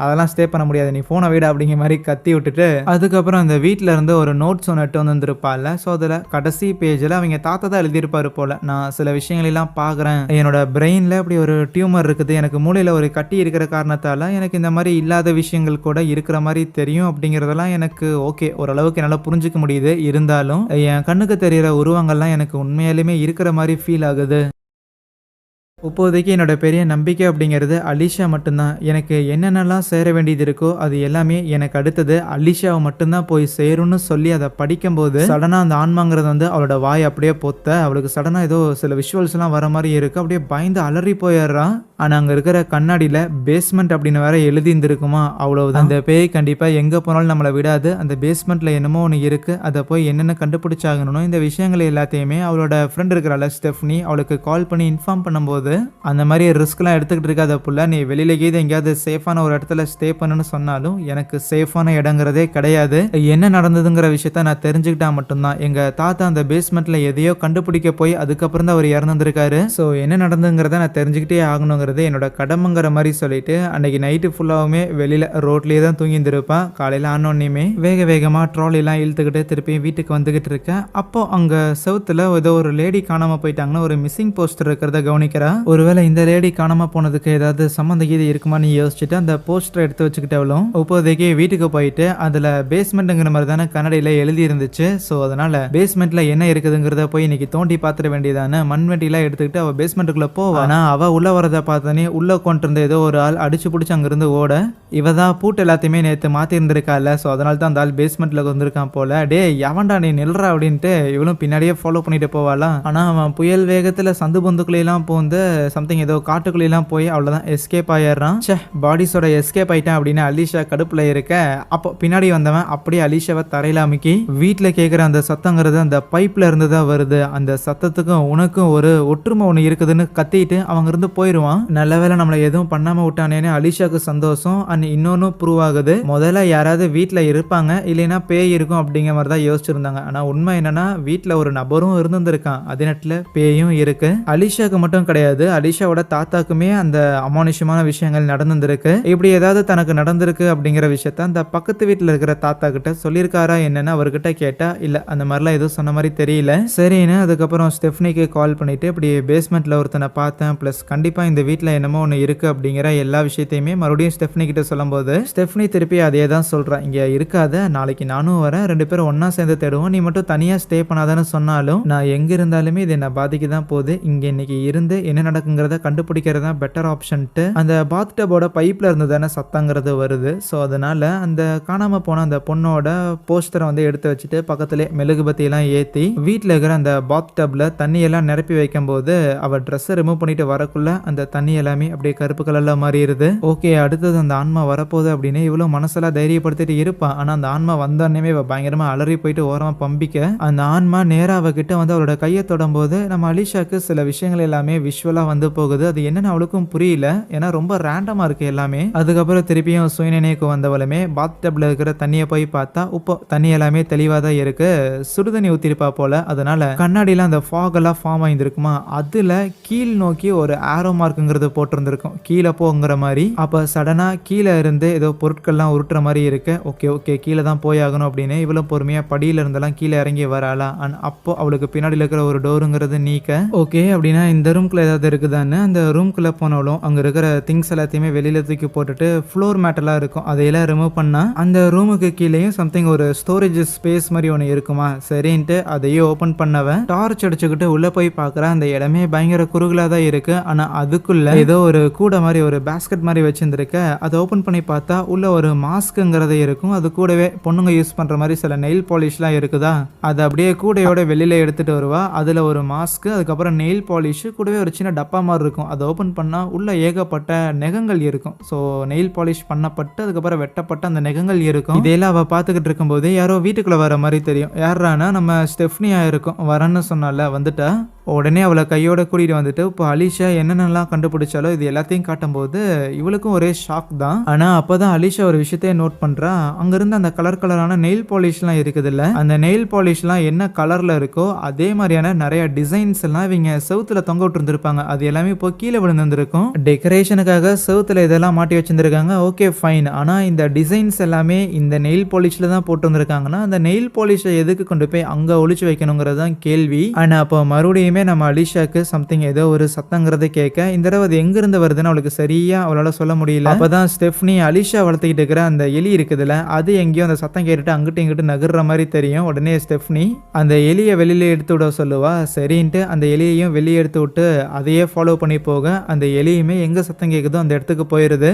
அதெல்லாம் ஸ்டே பண்ண முடியாது, நீ போனை விட அப்படிங்கிற மாதிரி கத்தி விட்டுட்டு அதுக்கப்புறம் அந்த வீட்டில இருந்து ஒரு நோட்ஸ் ஒன்று எடுத்து வந்துருப்பாள். ஸோ அதில் கடைசி பேஜில் அவங்க தாத்தா தான் எழுதியிருப்பாரு போல, நான் சில விஷயங்கள் எல்லாம் பார்க்குறேன், என்னோட பிரெயினில் அப்படி ஒரு டியூமர் இருக்குது, எனக்கு மூளையில் ஒரு கட்டி இருக்கிற காரணத்தால் எனக்கு இந்த மாதிரி இல்லாத விஷயங்கள் கூட இருக்கிற மாதிரி தெரியும் அப்படிங்கிறதெல்லாம் எனக்கு ஓகே ஓரளவுக்கு என்னால் புரிஞ்சுக்க முடியுது. இருந்தாலும் என் கண்ணுக்கு தெரிகிற உருவங்கள்லாம் எனக்கு உண்மையாலுமே இருக்கிற மாதிரி ஃபீல் ஆகுது. இப்போதைக்கு என்னோட பெரிய நம்பிக்கை அப்படிங்கிறது அலிஷா மட்டும்தான். எனக்கு என்னென்னலாம் சேர வேண்டியது இருக்கோ அது எல்லாமே எனக்கு அடுத்தது அலிஷாவை மட்டும்தான் போய் சேரும்னு சொல்லி அதை படிக்கும்போது சடனாக அந்த ஆன்மாங்கிறது வந்து அவளோட வாய் அப்படியே பொத்த அவளுக்கு சடனாக ஏதோ சில விஷுவல்ஸ்லாம் வர மாதிரி இருக்கு. அப்படியே பயந்து அலறி போயிடுறான். ஆனால் அங்கே இருக்கிற கண்ணாடியில் பேஸ்மெண்ட் அப்படின்னு வேற எழுதி இருந்திருக்குமா, அவ்வளவுதான். அந்த பேய் கண்டிப்பாக எங்கே போனாலும் நம்மளை விடாது, அந்த பேஸ்மெண்ட்டில் என்னமோ ஒன்று இருக்குது, அதை போய் என்னென்ன கண்டுபிடிச்சாகணும். இந்த விஷயங்கள் எல்லாத்தையுமே அவளோட ஃப்ரெண்ட் இருக்கிறாள் ஸ்டெஃப்னி, அவளுக்கு கால் பண்ணி இன்ஃபார்ம் பண்ணும்போது அந்த மாதிரி ரிஸ்க்லாம் எடுத்துக்கிட்டு இருக்காத புள்ள, நீ வெளியில கீது எங்கேயாவது சேஃபான ஒரு இடத்துல ஸ்டே பண்ணுன்னு சொன்னாலும் எனக்கு சேஃபான இடங்கிறதே கிடையாது. என்ன நடந்ததுங்கிற விஷயத்த நான் தெரிஞ்சுக்கிட்டா மட்டும்தான். எங்க தாத்தா அந்த பேஸ்மெண்ட்ல எதையோ கண்டுபிடிக்க போய் அதுக்கப்புறம் தான் அவர் இறந்துருக்காரு. ஸோ என்ன நடந்துங்கிறத நான் தெரிஞ்சுக்கிட்டே ஆகணுங்கிறது என்னோட கடமைங்கிற மாதிரி சொல்லிட்டு அன்னைக்கு நைட்டு ஃபுல்லாவுமே வெளியில ரோட்லயே தான் தூங்கியிருந்திருப்பான். காலையில ஆனோன்னையுமே வேக வேகமா ட்ராலிலாம் இழுத்துக்கிட்டு திருப்பி வீட்டுக்கு வந்துகிட்டு இருக்கேன். அப்போ அங்க செவுத்துல ஏதோ ஒரு லேடி காணாம போயிட்டாங்கன்னு ஒரு மிஸ்ஸிங் போஸ்டர் இருக்கிறத கவனிக்கிறா. ஒருவேளை இந்த லேடி காணாம போனதுக்கு ஏதாவது சம்மந்த கீது இருக்குமான்னு யோசிச்சுட்டு அந்த போஸ்டரை எடுத்து வச்சுக்கிட்டவளும் இப்போதைக்கு வீட்டுக்கு போயிட்டு அதுல பேஸ்மெண்ட்ங்கிற மாதிரி தானே கன்னடையில எழுதி இருந்துச்சு. ஸோ அதனால பேஸ்மெண்ட்ல என்ன இருக்குதுங்கிறத போய் இன்னைக்கு தோண்டி பார்த்துட வேண்டியதானே. மண்வெட்டிலாம் எடுத்துக்கிட்டு அவ பேஸ்மெண்ட்டுக்குள்ள போவா. ஆனா அவ உள்ள வரதை பார்த்தோன்னே உள்ள கொண்டு இருந்த ஏதோ ஒரு ஆள் அடிச்சு பிடிச்சி அங்கிருந்து ஓட, இவ தான் பூட்டு எல்லாத்தையுமே நேற்று மாத்தி இருந்திருக்கால. ஸோ அதனால தான் அந்த ஆள் பேஸ்மெண்ட்ல வந்திருக்கான் போல. டே எவன்டா நீ நில்றா அப்படின்ட்டு இவளும் பின்னாடியே ஃபாலோ பண்ணிட்டு போவாளாம். ஆனா அவன் புயல் வேகத்துல சந்து பொந்துக்குள்ளெல்லாம் போந்து சம்திங் ஏதோ காட்டுக்குள்ளெல்லாம் போய் அவ்வளோதான் எஸ்கேப் ஆயிடுறான். சே பாடிஸோட எஸ்கேப் ஆயிட்டான் அப்படின்னு அலிஷா கடுப்புல இருக்க, அப்போ பின்னாடி வந்தவன் அப்படியே அலிஷாவை தரையில அமுக்கி வீட்டில் கேட்குற அந்த சத்தங்கிறது அந்த பைப்ல இருந்து தான் வருது, அந்த சத்தத்துக்கும் உனக்கும் ஒரு ஒற்றுமை ஒன்று இருக்குதுன்னு கத்திட்டு அவங்க இருந்து போயிடுவான். நல்ல வேளை நம்மளை எதுவும் பண்ணாம விட்டானேன்னு அலிஷாக்கு சந்தோஷம். அண்ட் இன்னொன்னு ப்ரூவ் ஆகுது, முதல்ல யாராவது வீட்டில் இருப்பாங்க இல்லைன்னா பேய் இருக்கும் அப்படிங்கிற மாதிரி தான் யோசிச்சிருந்தாங்க. ஆனா உண்மை என்னன்னா வீட்டில் ஒரு நபரும் இருந்திருக்கான், அதே நேரத்தில் பேயும் இருக்கு. அலிஷாக்கு மட்டும் கிடையாது, அலிஷாவோட தாத்தாக்குமே அந்த அமானுஷமான விஷயங்கள் நடந்திருக்கு. இப்படி ஏதாவது தனக்கு நடந்திருக்கு அப்படிங்கிற விஷயத்த அந்த பக்கத்து வீட்டில் இருக்கிற தாத்தா கிட்ட சொல்லியிருக்காரா என்னன்னு அவர்கிட்ட கேட்டா இல்ல அந்த மாதிரிலாம் எதுவும் சொன்ன மாதிரி தெரியல. சரின்னு அதுக்கப்புறம் ஸ்டெஃப்னிக்கு கால் பண்ணிட்டு இப்படி பேஸ்மெண்ட்ல ஒருத்தனை பார்த்தேன், பிளஸ் கண்டிப்பா இந்த வீட்டில் என்னமோ ஒன்று இருக்கு அப்படிங்கிற எல்லா விஷயத்தையுமே மறுபடியும் ஸ்டெஃப்னி கிட்ட சொல்லும் போது ஸ்டெஃப்னி திருப்பி அதே தான் சொல்றான், இங்க இருக்காத, நாளைக்கு நானும் வரேன், ரெண்டு பேரும் ஒன்னா சேர்ந்து தேடுவோம், நீ மட்டும் தனியா ஸ்டே பண்ணாதான்னு சொன்னாலும் நான் எங்க இருந்தாலுமே இது என்ன பாதிக்க தான் போகுது, இங்க இன்னைக்கு இருந்து என்ன நடக்குங்கிறத கண்டுபிடிக்கிறது தான் பெட்டர் ஆப்ஷன்ட்டு. அந்த பாத்டபோட பைப்ல இருந்து தானே சத்தங்கிறது வருது. ஸோ அதனால அந்த காணாம போன அந்த பொண்ணோட போஸ்டரை வந்து எடுத்து வச்சுட்டு பக்கத்துல மெழுகுபத்தி எல்லாம் ஏற்றி வீட்டில் இருக்கிற அந்த பாத்டப்ல தண்ணி எல்லாம் நிரப்பி வைக்கும் போது அவ ட்ரெஸ்ஸை ரிமூவ் பண்ணிட்டு வரக்குள்ள அந்த தண்ணி எல்லாமே அப்படியே கருப்பு கலர்ல மாறிடுது. ஓகே அடுத்தது அந்த ஆன்மா வரப்போகுது அப்படின்னு இவ்வளவு மனசெல்லாம் தைரியப்படுத்திட்டு இருப்பான். ஆனா அந்த ஆன்மா வந்தோடனே பயங்கரமா அலறி போயிட்டு ஓரமா பம்பிக்க அந்த ஆன்மா நேரா அவகிட்ட வந்து அவளோட கையை தொடும் போது நம்ம அலிஷாக்கு சில விஷயங்கள் எல்லாமே விஷுவலா வந்து போகுது. அது என்னன்னு அவளுக்கும் புரியல, ஏன்னா ரொம்ப ரேண்டமா இருக்கு எல்லாமே. அதுக்கப்புறம் திருப்பியும் சுயநினைவுக்கு வந்தவளுமே பாத்டப்ல இருக்கிற தண்ணியை போய் பார்த்தா உப்போ தண்ணி எல்லாமே தெளிவாக தான் இருக்கு, சுடுதண்ணி ஊத்திருப்பா போல. அதனால கண்ணாடியில அந்த ஃபாக் எல்லாம் ஃபார்ம் ஆயிருக்குமா, அதுல கீழ் நோக்கி ஒரு ஆரோ மார்க்குங்கிறது போட்டிருந்திருக்கும், கீழே போங்கிற மாதிரி. அப்ப சடனா கீழே இருந்து ஏதோ பொருட்கள்லாம் உருட்டுற மாதிரி இருக்கு. ஓகே ஓகே கீழே தான் போய் ஆகணும் அப்படின்னு இவ்வளவு பொறுமையா படியில இருந்தெல்லாம் கீழே இறங்கி வராளா. அப்போ அவளுக்கு பின்னாடி இருக்கிற ஒரு டோருங்கிறது நீக்க ஓகே அப்படின்னா இந்த ரூம்குள்ள ஏதாவது இருக்குதான்னு அந்த ரூம்குள்ள போனாலும் அங்க இருக்கிற திங்ஸ் எல்லாத்தையுமே வெளியில தூக்கி போட்டுட்டு ஃப்ளோர் மேட் எல்லாம் இருக்கும் அதையெல்லாம் ரிமூவ் பண்ணா அந்த ரூமுக்கு கீழேயும் சம்திங் ஒரு ஸ்டோரேஜ் ஸ்பேஸ் மாதிரி ஒன்று இருக்குமா. சரின்ட்டு அதையும் ஓபன் பண்ணவன் டார்ச் அடிச்சுக்கிட்டு உள்ள போய் பார்க்குற அந்த இடமே பயங்கர குறுகலா தான் இருக்கு. ஆனா அதுக்குள்ள ஏதோ ஒரு கூட மாதிரி ஒரு பேஸ்கெட் மாதிரி வச்சிருந்திருக்க, அதை ஓபன் பண்ணி பார்த்தா உள்ள ஒரு மாஸ்க்குங்கிறது இருக்கும். அது கூடவே பொண்ணுங்க யூஸ் பண்ற மாதிரி சில நெயில் பாலிஷ்லாம் இருக்குதா, அதை அப்படியே கூடையோட வெளியில எடுத்துட்டு வருவா. அதுல ஒரு மாஸ்க், அதுக்கப்புறம் நெயில் பாலிஷ், கூடவே ஒரு சின்ன டப்பா மாதிரி இருக்கும். அதை ஓபன் பண்ணா உள்ள ஏகப்பட்ட நெகங்கள் இருக்கும். ஸோ நெயில் பாலிஷ் பண்ணப்பட்டு அதுக்கப்புறம் வெட்டப்பட்ட அந்த நெகங்கள் இருக்கும். இதெல்லாம் அவ பார்த்துக்கிட்டு இருக்கும்போது யாரோ வீட்டுக்குள்ள வர மாதிரி தெரியும். யாரானா நம்ம ஸ்டெஃப்னியா இருக்கும், வரன்னு சொன்னால வந்துட்டா. உடனே அவளை கையோட கூட்டிட்டு வந்துட்டு இப்போ அலிஷா என்னென்னலாம் கண்டுபிடிச்சாலோ இது எல்லாத்தையும் காட்டும்போது இவளுக்கும் ஒரே ஷாக் தான். ஆனா அப்பதான் அலிஷா ஒரு விஷயத்தையே நோட் பண்றா. அங்க இருந்து அந்த கலரான நெயில் பாலிஷ்லாம் இருக்குது இல்ல, அந்த நெயில் பாலிஷ்லாம் என்ன கலர்ல இருக்கோ அதே மாதிரியான நிறைய டிசைன்ஸ் எல்லாம் இவங்க செவுத்துல தொங்க விட்டு இருந்திருப்பாங்க. அது எல்லாமே இப்போ கீழே விழுந்திருக்கும். டெக்கரேஷனுக்காக செவுத்துல இதெல்லாம் மாட்டி வச்சிருந்திருக்காங்க. Okay fine. ஆனா இந்த டிசைன்ஸ் எல்லாமே இந்த நெயில் பாலிஷ்ல தான் போட்டு வந்திருக்காங்கன்னா அந்த நெயில் பாலிஷை எதுக்கு கொண்டு போய் அங்க ஒளிச்சு வைக்கணுங்கிறது தான் கேள்வி. ஆனா அப்போ மறுபடியுமே நம்ம அலிஷாக்கு சம்திங் ஏதோ ஒரு சத்தங்கிறத கேட்க இந்த தடவை அது எங்கிருந்து வருதுன்னு அவளுக்கு சரியா அவளால சொல்ல முடியல. அப்பதான் ஸ்டெஃப்னி அலிஷா வளர்த்துக்கிட்டு இருக்கிற அந்த எலி இருக்குதுல்ல, அது எங்கேயோ அந்த சத்தம் கேட்டுட்டு அங்கிட்டு இங்கிட்டு நகர்ற மாதிரி தெரியும். உடனே ஸ்டெஃப்னி அந்த எலியை வெளியில எடுத்து விட சொல்லுவா. சரின்ட்டு அந்த எலியையும் வெளியே எடுத்து விட்டு அதையே ஃபாலோ பண்ணி போக அந்த எலியுமே எங்க சத்தம் கேட்குதோ அந்த இடத்துக்கு போயிருது.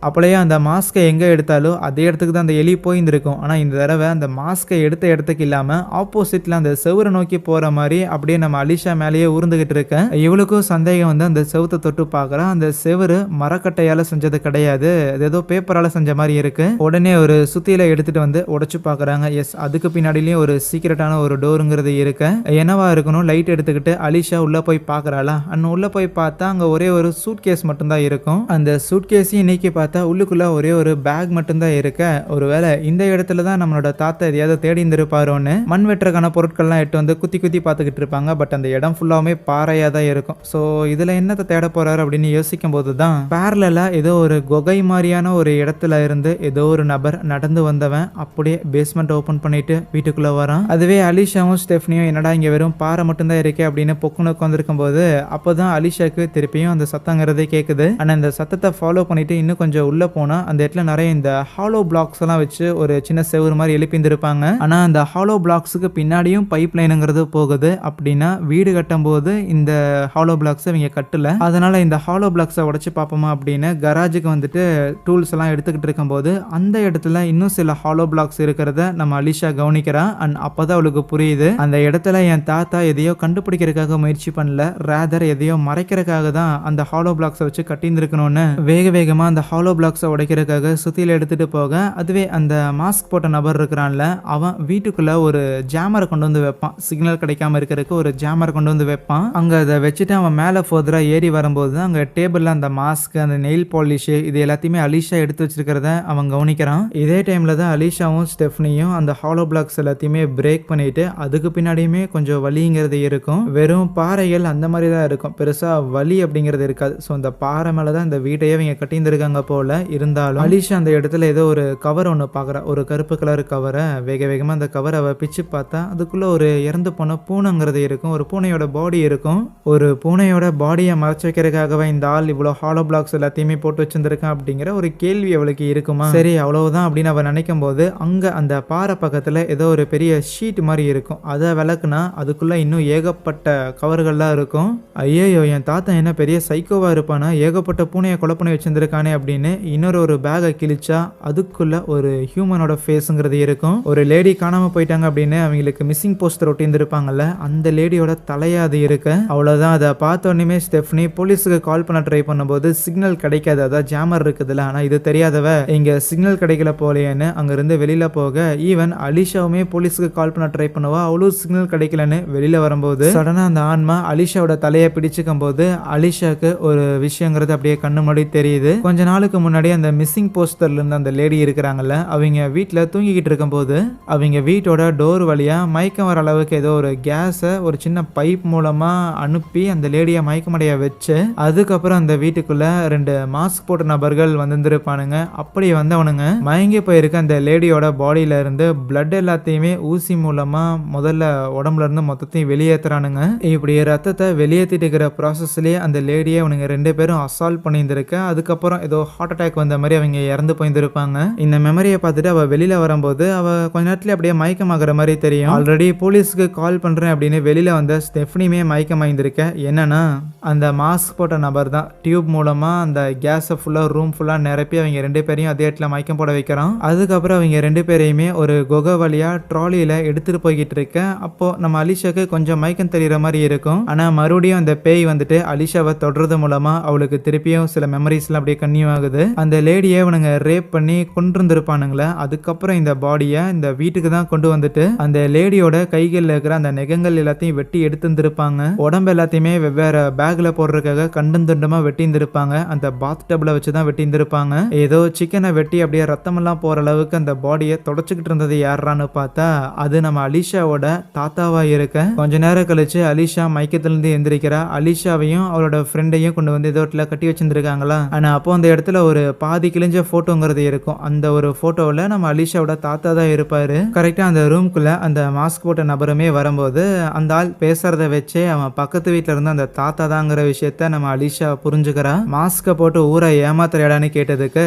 அப்படியே அந்த மாஸ்கை எங்கே எடுத்தாலோ அதே இடத்துக்கு தான் அந்த எலி போயிருந்திருக்கும். ஆனால் இந்த தடவை அந்த மாஸ்கை எடுத்த இடத்துக்கு இல்லாமல் ஆப்போசிட்டில் அந்த செவரை நோக்கி போகிற மாதிரி அப்படியே நம்ம அலிஷா மேலேயே ஊர்ந்துகிட்டு இருக்கேன். இவளுக்கும் சந்தேகம் வந்து அந்த செவத்தை தொட்டு பார்க்குறா. அந்த செவரு மரக்கட்டையால் செஞ்சது கிடையாது, அது ஏதோ பேப்பரால் செஞ்ச மாதிரி இருக்கு. உடனே ஒரு சுத்தியில எடுத்துட்டு வந்து உடைச்சு பார்க்குறாங்க. எஸ், அதுக்கு பின்னாடிலேயும் ஒரு சீக்கிரட்டான ஒரு டோருங்கிறது இருக்கு. என்னவா இருக்கணும், லைட் எடுத்துக்கிட்டு அலிஷா உள்ளே போய் பார்க்குறாளா. அண்ணன் உள்ளே போய் பார்த்தா அங்கே ஒரே ஒரு சூட் கேஸ் மட்டும்தான் இருக்கும். அந்த சூட் கேஸையும் இன்னைக்கு பார்த்தா உள்ளுக்குள்ள ஒரே ஒரு பேக் மட்டும்தான் இருக்க. ஒருவேளை இந்த இடத்துல தான் நம்மளோட தாத்தா எதையாவது தேடி இருந்திருப்பாரோன்னு மண் வெட்டுறக்கான பொருட்கள்லாம் எட்டு வந்து குத்தி குத்தி பார்த்துக்கிட்டு இருப்பாங்க. பட் அந்த இடம் ஃபுல்லாவுமே பாறையா தான் இருக்கும். ஸோ இதுல என்னத்தை தேட போறாரு அப்படின்னு யோசிக்கும் போது தான் பேரலா ஏதோ ஒரு குகை மாதிரியான ஒரு இடத்துல இருந்து ஏதோ ஒரு நபர் நடந்து வந்தவன் அப்படியே பேஸ்மெண்ட் ஓபன் பண்ணிட்டு வீட்டுக்குள்ள வரான். அதுவே அலிஷாவும் ஸ்டெஃப்னியும் என்னடா இங்க வெறும் பாறை மட்டும்தான் இருக்கே அப்படின்னு பொக்குன்னு உட்காந்துருக்கும் போது அப்போதான் அலிஷாக்கு திருப்பியும் அந்த சத்தங்கிறதே கேட்குது. ஆனா இந்த சத்தத்தை ஃபாலோ பண்ணிட்டு இன்னும் கொஞ்சம் உள்ள போனா அந்த இடத்துல நிறைய இந்த ஹாலோ பிளாக்ஸ் எல்லாம் வச்சு ஒரு சின்ன செவுரு மாதிரி எழுப்பிந்திருப்பாங்க. ஆனா அந்த ஹாலோ பிளாக்ஸுக்கு பின்னாடியும் பைப் லைனுங்கிறது போகுது. அப்படின்னா வீடு கட்டும் போது இந்த ஹாலோ பிளாக்ஸ் இவங்க கட்டல, அதனால இந்த ஹாலோ பிளாக்ஸை உடைச்சு பார்ப்போமா அப்படின்னு கராஜுக்கு வந்துட்டு டூல்ஸ் எல்லாம் எடுத்துக்கிட்டு இருக்கும் போது அந்த இடத்துல இன்னும் சில ஹாலோ பிளாக்ஸ் இருக்கிறத நம்ம அலிஷா கவனிக்கிறா. அண்ட் அப்பதான் அவளுக்கு புரியுது, அந்த இடத்துல என் தாத்தா எதையோ கண்டுபிடிக்கிறதுக்காக முயற்சி பண்ணல, ரேதர் எதையோ மறைக்கிறதுக்காக தான் அந்த ஹாலோ பிளாக்ஸை வச்சு கட்டியிருந்திருக்கணும்னு வேகமா அந்த ஹாலோ பிளாக்ஸை உடைக்கிறதுக்காக சுத்தியில எடுத்துட்டு போக அதுவே அந்த மாஸ்க் போட்ட நபர் இருக்கிறான்ல அவன் வீட்டுக்குள்ள ஒரு ஜாமரை கொண்டு வந்து வைப்பான். சிக்னல் கிடைக்காம இருக்கிறதுக்கு ஒரு ஜாமரை கொண்டு வந்து வைப்பான். அங்க அதை வச்சுட்டு அவன் மேல ஃபர்தரா ஏறி வரும்போது அங்க டேபிள்ல அந்த மாஸ்க், அந்த நெயில் பாலிஷ் இது எல்லாத்தையுமே அலிஷா எடுத்து வச்சிருக்கிறத அவன் கவனிக்கிறான். இதே டைம்ல தான் அலிஷாவும் ஸ்டெஃப்னியும் அந்த ஹாலோ பிளாக்ஸ் எல்லாத்தையுமே பிரேக் பண்ணிட்டு அதுக்கு பின்னாடியுமே கொஞ்சம் வலிங்கிறது இருக்கும். வெறும் பாறைகள் அந்த மாதிரி தான் இருக்கும், பெருசா வலி அப்படிங்கிறது இருக்காது. ஸோ அந்த பாறை மேலதான் இந்த வீட்டையே அவங்க கட்டியிருந்திருக்காங்க போல. இருந்தாலும் அலிஷா அந்த இடத்துல ஏதோ ஒரு கவர் ஒன்று பார்க்குறா, ஒரு கருப்பு கலர் கவரை. வேகமாக அந்த கவரை அவள் பிச்சு பார்த்தா அதுக்குள்ள ஒரு இறந்து போன பூனைங்கிறது இருக்கும், ஒரு பூனையோட பாடி இருக்கும். ஒரு பூனையோட பாடியை மறைச்சு வைக்கிறதுக்காகவே இந்த ஆள் இவ்வளோ ஹாலோ பிளாக்ஸ் எல்லாத்தையுமே போட்டு வச்சிருந்திருக்கான் அப்படிங்கிற ஒரு கேள்வி அவளுக்கு இருக்குமா. சரி அவ்வளவுதான் அப்படின்னு அவள் நினைக்கும் போது அங்க அந்த பாறை பக்கத்துல ஏதோ ஒரு பெரிய ஷீட் மாதிரி இருக்கும். அதை விளக்குனா அதுக்குள்ள இன்னும் ஏகப்பட்ட கவர்கள்லாம் இருக்கும். ஐயோ, என் தாத்தா என்ன பெரிய சைக்கோவா இருப்பானா, ஏகப்பட்ட பூனையை கொலை பண்ணி வச்சிருந்திருக்கானே அப்படின்னு இன்னொரு ஒரு பேக்கை கிழிச்சா அதுக்குள்ள ஒரு ஹியூமனோட ஃபேஸுங்கிறது இருக்கும். ஒரு லேடி காணாம போயிட்டாங்க அப்படின்னு அவங்களுக்கு மிஸ்ஸிங் போஸ்டர் ஒட்டியிருந்திருப்பாங்கல்ல, அந்த லேடியோட தலையா அது இருக்கு. அவ்வளவுதான். அதை பார்த்த உடனே ஸ்டெஃப்னி போலீஸுக்கு கால் பண்ண ட்ரை பண்ணும்போது சிக்னல் கிடைக்காது, அதாவது ஜாமர் இருக்குதுல்ல. ஆனா இது தெரியாதவ இங்க சிக்னல் கிடைக்கல போலேன்னு அங்க இருந்து வெளியில போக ஈவன் அலிஷாவுமே போலீஸுக்கு கால் பண்ண ட்ரை பண்ணுவா, அவளும் சிக்னல் கிடைக்கலன்னு வெளியில வரும்போது சடனா அந்த ஆன்மா அலிஷாவோட தலையை பிடிச்சுக்கும் போது அலிஷாக்கு ஒரு விஷயங்கிறது அப்படியே கண்ணு முன்னாடி தெரியுது. கொஞ்ச நாளுக்கு முன்னாடி அந்த மிஸ்ஸிங் போஸ்டர்ல இருந்து அந்த லேடி இருக்கிறாங்கல்ல, அவங்க வீட்டுல தூங்கிக்கிட்டு இருக்கும் போது அவங்க வீட்டோட டோர் வழியா மயக்கம் வர அளவுக்கு ஏதோ ஒரு கேஸை ஒரு சின்ன பைப் மூலமா அனுப்பி அந்த லேடியை மயக்கமடைய வச்சு அதுக்கப்புறம் அந்த வீட்டுக்குள்ள 2 மாஸ்க் போட்ட நபர்கள் வந்திருப்பானுங்க. அப்படி வந்தவனுங்க மயங்கி போயிருக்க அந்த லேடியோட பாடியில இருந்து பிளட் எல்லாத்தையுமே ஊசி மூலமா முதல்ல உடம்புல இருந்து மொத்தத்தையும் வெளியேற்றுறானுங்க. இப்படி ரத்தத்தை வெளியேற்றிட்டு இருக்கிற ப்ராசஸ்லயே அந்த லேடியை அவனுங்க 2 பேரும் அசால்ட் பண்ணியிருந்திருக்க. அதுக்கப்புறம் ஏதோ ஹார்ட் அட்டாக் வந்த மாதிரி அவங்க இறந்து போயிருந்திருப்பாங்க. இந்த மெமரியை பார்த்துட்டு அவ வெளியில வரும்போது அவ கொஞ்ச நேரத்துல அப்படியே மயக்கமாகற மாதிரி தெரியும். ஆல்ரெடி போலீஸ்க்கு கால் பண்றேன் அப்படின்னு வெளியில வந்த ஸ்டெஃப்னியுமே மயக்கமாயிருந்திருக்க. என்னன்னா அந்த மாஸ்க் போட்ட நபர் தான் டியூப் மூலமா அந்த கேஸை ஃபுல்லா ரூம் ஃபுல்லா நிரப்பி அவங்க 2 பேரையும் அதே இடத்துல மயக்கம் போட வைக்கிறான். அதுக்கப்புறம் அவங்க 2 பேரையுமே ஒரு குகை வழியா ட்ராலியில எடுத்துட்டு போய்கிட்டு இருக்க. அப்போ நம்ம அலிஷாக்கு கொஞ்சம் மயக்கம் தெரியுற மாதிரி இருக்கும். ஆனா மறுபடியும் அந்த பேய் வந்துட்டு அலிஷாவை தொடர்றது மூலமா அவளுக்கு திருப்பியும் சில மெமரிஸ்லாம் அப்படியே கன்னியூ ஆகுது. இருக்கும்போது அந்த லேடியை இவனுங்க ரேப் பண்ணி கொண்டிருந்திருப்பானுங்களே. அதுக்கப்புறம் இந்த பாடியை இந்த வீட்டுக்கு தான் கொண்டு வந்துட்டு அந்த லேடியோட கைகளில் இருக்கிற அந்த நெகங்கள் எல்லாத்தையும் வெட்டி எடுத்துருப்பாங்க. உடம்பு எல்லாத்தையுமே வெவ்வேறு பேக்ல போடுறதுக்காக கண்டம் துண்டமா வெட்டியிருந்திருப்பாங்க. அந்த பாத் டப்ல வச்சு தான் வெட்டியிருந்திருப்பாங்க. ஏதோ சிக்கனை வெட்டி அப்படியே ரத்தமெல்லாம் போற அளவுக்கு அந்த பாடியை தொடச்சிக்கிட்டு இருந்தது யாரான்னு பார்த்தா அது நம்ம அலிஷாவோட தாத்தாவா இருக்க. கொஞ்ச நேரம் கழிச்சு அலிஷா மயக்கத்திலிருந்து எந்திரிக்கிறா. அலிஷாவையும் அவளோட ஃப்ரெண்டையும் கொண்டு வந்து ஏதோ கட்டி வச்சிருந்திருக்காங்களா. ஆனா அப்போ அந்த இடத்துல ஒரு பாதி கிழிஞ்ச போட்டோங்கிறது இருக்கும். அந்த ஒரு போட்டோவில் நம்ம அலிஷாவோட தாத்தா தான் இருப்பாரு. கரெக்டா அந்த ரூம்குள்ள அந்த மாஸ்க் போட்ட நபருமே வரும்போது அந்த ஆள் பேசுறத வச்சே அவன் பக்கத்து வீட்டுல இருந்து அந்த தாத்தா தாங்கிற விஷயத்த நம்ம அலிஷா புரிஞ்சுக்கிறா. மாஸ்க போட்டு ஊரை ஏமாத்துறியாடான்னு கேட்டதுக்கு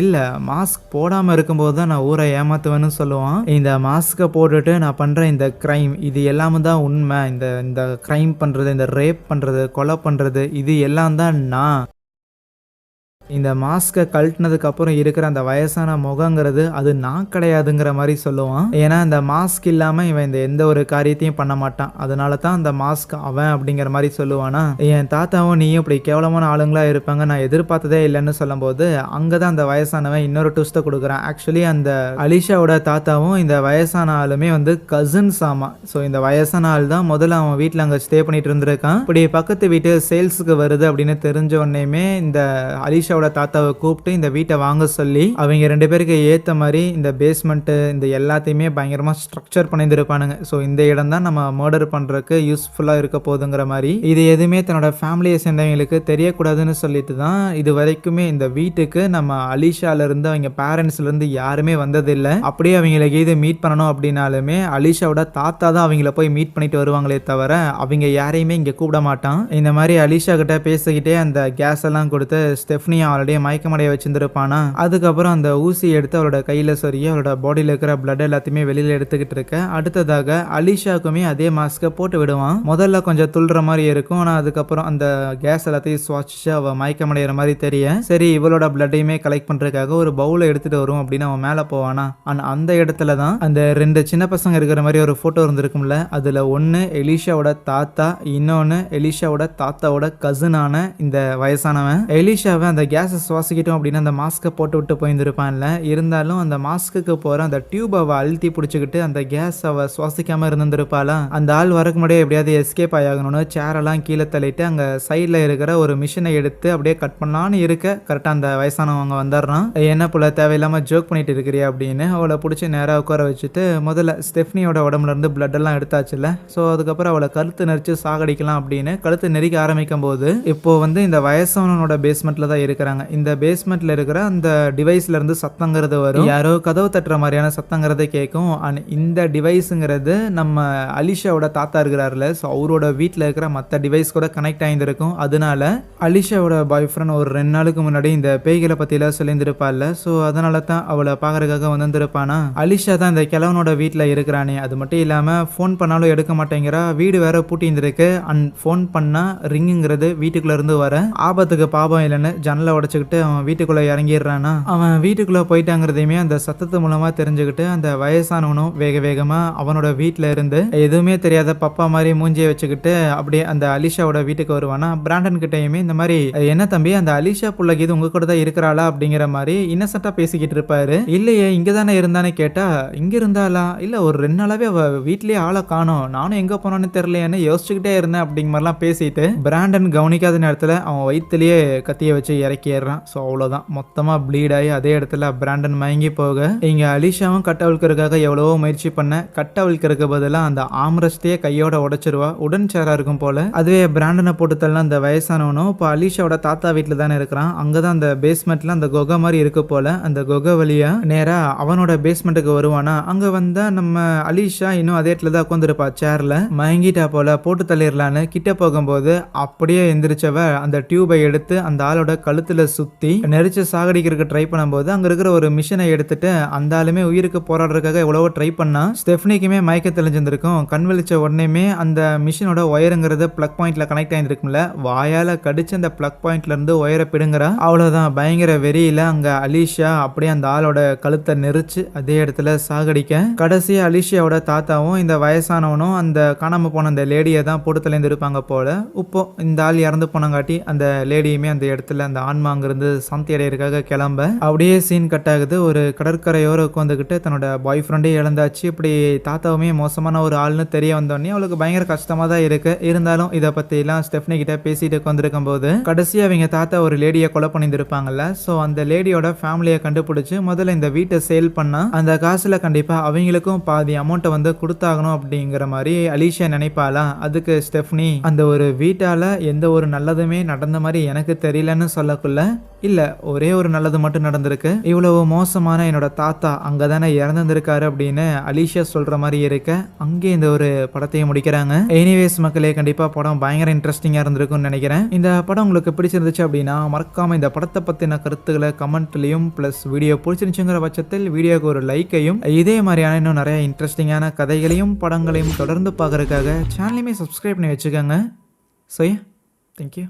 இல்ல மாஸ்க் போடாம இருக்கும்போது தான் நான் ஊரை ஏமாத்துவேன்னு சொல்லுவான். இந்த மாஸ்கை போட்டுட்டு நான் பண்ற இந்த கிரைம் இது எல்லாமே தான் உண்மை. இந்த கிரைம் பண்றது, இந்த ரேப் பண்றது, கொலை பண்றது இது எல்லாம் தான் நான். இந்த மாஸ்கை கழட்டினதுக்கு அப்புறம் இருக்கிற அந்த வயசான முகங்கிறது அது நான் கிடையாதுங்கிற மாதிரி சொல்லுவான். ஏன்னா இந்த மாஸ்க் இல்லாம இவன் இந்த எந்த ஒரு காரியத்தையும் பண்ண மாட்டான். அதனால தான் அந்த மாஸ்க் அவன் அப்படிங்கிற மாதிரி சொல்லுவானா. என் தாத்தாவும் நீயும் இப்படி கேவலமான ஆளுங்களா இருப்பாங்க நான் எதிர்பார்த்ததே இல்லைன்னு சொல்லும் போது அங்கதான் அந்த வயசானவன் இன்னொரு ட்விஸ்ட்டை கொடுக்குறான். ஆக்சுவலி அந்த அலிஷாவோட தாத்தாவும் இந்த வயசான ஆளுமே வந்து கசின்ஸ் ஆமா. ஸோ இந்த வயசான ஆள் தான் முதல்ல அவன் வீட்டில் அங்கே ஸ்டே பண்ணிட்டு இருந்திருக்கான். இப்படி பக்கத்து வீட்டு சேல்ஸுக்கு வருது அப்படின்னு தெரிஞ்ச உடனேயுமே இந்த அலிஷா தாத்தாவை கூப்பிட்டு இந்த வீட்டை வாங்க சொல்லி அவங்க 2 பேருக்கு ஏத்த மாதிரி இந்த பேஸ்மெண்ட் இந்த எல்லாத்தையுமே பயங்கரமா ஸ்ட்ரக்சர் பண்ணியிருப்பானுங்க. ஸோ இந்த இடம் தான் நம்ம மர்டர் பண்றதுக்கு யூஸ்ஃபுல்லா இருக்க போதுங்கிற மாதிரி இது எதுவுமே தன்னோட ஃபேமிலியை சேர்ந்தவங்களுக்கு தெரியக்கூடாதுன்னு சொல்லிட்டு தான் இது வரைக்குமே இந்த வீட்டுக்கு நம்ம அலிஷால இருந்து அவங்க பேரண்ட்ஸ்ல இருந்து யாருமே வந்ததில்லை. அப்படியே அவங்களுக்கு இது மீட் பண்ணணும் அப்படின்னாலுமே அலிஷாவோட தாத்தா தான் அவங்கள போய் மீட் பண்ணிட்டு வருவாங்களே தவிர அவங்க யாரையுமே இங்க கூப்பிட மாட்டான். இந்த மாதிரி அலிஷா கிட்ட பேசிக்கிட்டே அந்த கேஸ் எல்லாம் கொடுத்து ஸ்டெஃப்னியா ஆல்ரெடி மயக்கமடைய வச்சிருந்திருப்பானா. அதுக்கப்புறம் அந்த ஊசி எடுத்து அவளோட கையில சொரிய அவளோட பாடியில இருக்கிற பிளட் எல்லாத்தையுமே வெளியில எடுத்துக்கிட்டு இருக்க. அடுத்ததாக அலிஷாக்குமே அதே மாஸ்கை போட்டு விடுவான். முதல்ல கொஞ்சம் துள்ளுற மாதிரி இருக்கும். ஆனா அதுக்கப்புறம் அந்த கேஸ் எல்லாத்தையும் சுவாசிச்சு அவ மயக்கமடைகிற மாதிரி தெரிய சரி இவளோட பிளட்டையுமே கலெக்ட் பண்றதுக்காக ஒரு பவுல எடுத்துட்டு வரும் அப்படின்னு அவன் மேல போவானா. ஆனா அந்த இடத்துல தான் அந்த 2 சின்ன பசங்க இருக்கிற மாதிரி ஒரு போட்டோ இருந்திருக்கும்ல. அதுல ஒன்னு எலிஷாவோட தாத்தா, இன்னொன்னு எலிஷாவோட தாத்தாவோட கசினான இந்த வயசானவன். எலிஷாவை அந்த கேஸை சுவாசிக்கிட்டோம் அப்படின்னு அந்த மாஸ்கை போட்டு விட்டு போயிருந்திருப்பான்ல. இருந்தாலும் அந்த மாஸ்க்கு போற அந்த டியூப் அவ அழுத்தி பிடிச்சிக்கிட்டு அந்த கேஸ் அவ சுவாசிக்காம இருந்திருப்பாளா. அந்த ஆள் வரக்கு முன்னாடியே எப்படியாவது எஸ்கேப் ஆகணும்னு சேரெல்லாம் கீழே தள்ளிட்டு அங்க சைட்ல இருக்கிற ஒரு மிஷினை எடுத்து அப்படியே கட் பண்ணலான்னு இருக்க கரெக்டா அந்த வயசானவங்க வந்துடுறான். என்ன போல தேவையில்லாம ஜோக் பண்ணிட்டு இருக்கிறியா அப்படின்னு அவளை பிடிச்சி நேராக உட்கார வச்சுட்டு முதல்ல ஸ்டெஃப்னியோட உடம்புல இருந்து பிளட் எல்லாம் எடுத்தாச்சுல. ஸோ அதுக்கப்புறம் அவளை கழுத்து நெரிச்சு சாகடிக்கலாம் அப்படின்னு கழுத்து நெரிக்க ஆரம்பிக்கும் போது இப்போ வந்து இந்த வயசானவனோட பேஸ்மெண்ட்ல தான் இருக்கிறாங்க. இந்த பேஸ்மெண்ட்ல இருக்கிற அந்த டிவைஸ்ல இருந்து சத்தங்கிறது வரும். யாரோ கதவு தட்டுற மாதிரியான சத்தங்கிறத கேட்கும். இந்த டிவைஸ்ங்கிறது நம்ம அலிஷாவோட தாத்தா இருக்கிறாருல. ஸோ அவரோட வீட்டில் இருக்கிற மற்ற டிவைஸ் கூட கனெக்ட் ஆகியிருக்கும். அதனால அலிஷாவோட பாய் ஃப்ரெண்ட் ஒரு 2 நாளுக்கு முன்னாடி இந்த பேய்களை பத்திலாம் சொல்லியிருந்திருப்பாள்ல. ஸோ அதனால தான் அவளை பார்க்கறதுக்காக வந்திருப்பானா. அலிஷா தான் இந்த கிழவனோட வீட்டில் இருக்கிறானே. அது மட்டும் இல்லாமல் ஃபோன் பண்ணாலும் எடுக்க மாட்டேங்கிறா. வீடு வேற பூட்டி இருந்திருக்கு. ஃபோன் பண்ணா ரிங்குங்கிறது வீட்டுக்குள்ள இருந்து வர ஆபத்துக்கு பாபம் இல்லைன்னு ஜன்னலை உடைச்சுக்கிட்டு அவன் வீட்டுக்குள்ள இறங்கிடுறானா. அவன் வீட்டுக்குள்ள போயிட்டாங்கிறதையுமே அந்த சத்தத்து மூலமா தெரிஞ்சுக்கிட்டு அந்த வயசானவனும் வேக வேகமா அவனோட வீட்டுல இருந்து எதுவுமே தெரியாத பப்பா மாதிரி மூஞ்சியை வச்சுக்கிட்டு அப்படியே அந்த அலிஷாவோட வீட்டுக்கு வருவானா. பிராண்டன் கிட்டையுமே இந்த மாதிரி என்ன தம்பி அந்த அலிஷா புள்ளக்கு இது உங்க கூட தான் இருக்கிறாளா அப்படிங்கிற மாதிரி இன்னசென்ட்டா பேசிக்கிட்டு இருப்பாரு. இல்லையே இங்க தானே இருந்தானே கேட்டா இங்க இருந்தாளா இல்ல ஒரு 2 நாளாவே அவ வீட்லயே ஆளை காணோம், நானும் எங்க போனான்னு தெரியலையேன்னு யோசிச்சுக்கிட்டே இருந்தேன் அப்படிங்கிற மாதிரிலாம் பேசிட்டு பிராண்டன் கவனிக்காத நேரத்துல அவன் வயிற்றுலயே கத்திய வச்சு இறக்கிடுறான். ஸோ அவ்வளோதான் மொத்தமாக ப்ளீட் ஆகி அதே இடத்துல பிராண்டன் மயங்கி போக இங்கே அலிஷாவும் கட்டவிழ்க்கிறதுக்காக எவ்வளவோ முயற்சி பண்ண கட்டவிழ்க்கிறதுக்கு பதிலாக அந்த ஆம்ரஸ்டையே கையோட உடைச்சிருவா. உடன் சேரா இருக்கும் போல. அதுவே பிராண்டனை போட்டு தள்ள அந்த வயசானவனும் இப்போ அலிஷாவோட தாத்தா வீட்டில் தானே இருக்கிறான். அங்கே தான் அந்த பேஸ்மெண்ட்ல அந்த குகை மாதிரி இருக்கு போல. அந்த குகை வழியா நேராக அவனோட பேஸ்மெண்ட்டுக்கு வருவானா. அங்கே வந்தா நம்ம அலிஷா இன்னும் அதே இடத்துல தான் உட்காந்துருப்பா சேர்ல மயங்கிட்டா போல. போட்டு தள்ளிடலான்னு கிட்ட போகும்போது அப்படியே எந்திரிச்சவ அந்த டியூபை எடுத்து அந்த ஆளோட கழுத்துல சுத்தி நெரிச்சு சாகடிக்கிறதுக்கு ட்ரை பண்ணும்போது அங்க இருக்கிற ஒரு மிஷினை எடுத்துட்டு அந்த ஆளுமே உயிருக்கு போராடுறதுக்காக எவ்வளவோ ட்ரை பண்ணா. ஸ்டெஃப்னிக்குமே மயக்க தெளிஞ்சிருக்கும். கண் விழிச்ச உடனேமே அந்த மிஷினோட ஒயருங்கிறது பிளக் பாயிண்ட்ல கனெக்ட் ஆயிருக்கும்ல. வாயால கடிச்சு அந்த பிளக் பாயிண்ட்ல இருந்து ஒயரை பிடுங்குறா. அவ்வளவுதான் பயங்கர வெறியில அங்க அலிஷா அப்படியே அந்த ஆளோட கழுத்தை நெரிச்சு அதே இடத்துல சாகடிக்க கடைசியா அலிஷாவோட தாத்தாவும் இந்த வயசானவனும் அந்த காணாம போன அந்த லேடியை தான் போட்டு தலைந்து இருப்பாங்க போல. இப்போ இந்த ஆள் இறந்து போனங்காட்டி அந்த லேடியுமே அந்த இடத்துல அந்த ஆண் ஆன்மா அங்கிருந்து சாந்தி அடையறதுக்காக கிளம்ப அப்படியே சீன் கட் ஆகுது. ஒரு கடற்கரையோர உட்காந்துக்கிட்டு தன்னோட பாய் ஃப்ரெண்டே இழந்தாச்சு. இப்படி தாத்தாவுமே மோசமான ஒரு ஆள்னு தெரிய வந்தோடனே அவளுக்கு பயங்கர கஷ்டமா தான் இருக்கு. இருந்தாலும் இதை பத்தி எல்லாம் ஸ்டெஃப்னி கிட்ட பேசிட்டு உட்காந்துருக்கும் போது கடைசியா அவங்க தாத்தா ஒரு லேடியை கொலை பண்ணியிருப்பாங்கல்ல. ஸோ அந்த லேடியோட ஃபேமிலியை கண்டுபிடிச்சு முதல்ல இந்த வீட்டை சேல் பண்ணா அந்த காசுல கண்டிப்பா அவங்களுக்கும் பாதி அமௌண்ட்டை வந்து கொடுத்தாகணும் அப்படிங்கிற மாதிரி அலிஷா நினைப்பாலாம். அதுக்கு ஸ்டெஃப்னி அந்த ஒரு வீட்டால எந்த ஒரு நல்லதுமே நடந்த மாதிரி எனக்கு தெரியலன்னு சொல்லக்குள்ள இல்ல ஒரே ஒரு நல்லது மட்டும் நடந்திருக்கு. இவ்வளவு மோசமான என்னோட தாத்தா அங்கதானே இறந்திருக்காரு அப்படின்னு அலிஷா சொல்ற மாதிரி இருக்க அங்கே இந்த ஒரு படத்தையும் முடிக்கிறாங்க. எனிவேஸ் மக்களே, கண்டிப்பா படம் பயங்கர இன்ட்ரெஸ்டிங்கா இருந்திருக்கும்னு நினைக்கிறேன். இந்த படம் உங்களுக்கு பிடிச்சிருந்துச்சு அப்படின்னா மறக்காம இந்த படத்தை பத்தின கருத்துக்களை கமெண்ட்லயும் பிளஸ் வீடியோ பிடிச்சிருந்துச்சுங்கிற பட்சத்தில் வீடியோக்கு ஒரு லைக்கையும் இதே மாதிரியான இன்னும் நிறைய இன்ட்ரெஸ்டிங்கான கதைகளையும் படங்களையும் தொடர்ந்து பார்க்கறதுக்காக சேனலையுமே சப்ஸ்கிரைப் பண்ணி வச்சுக்கோங்க. So thank you.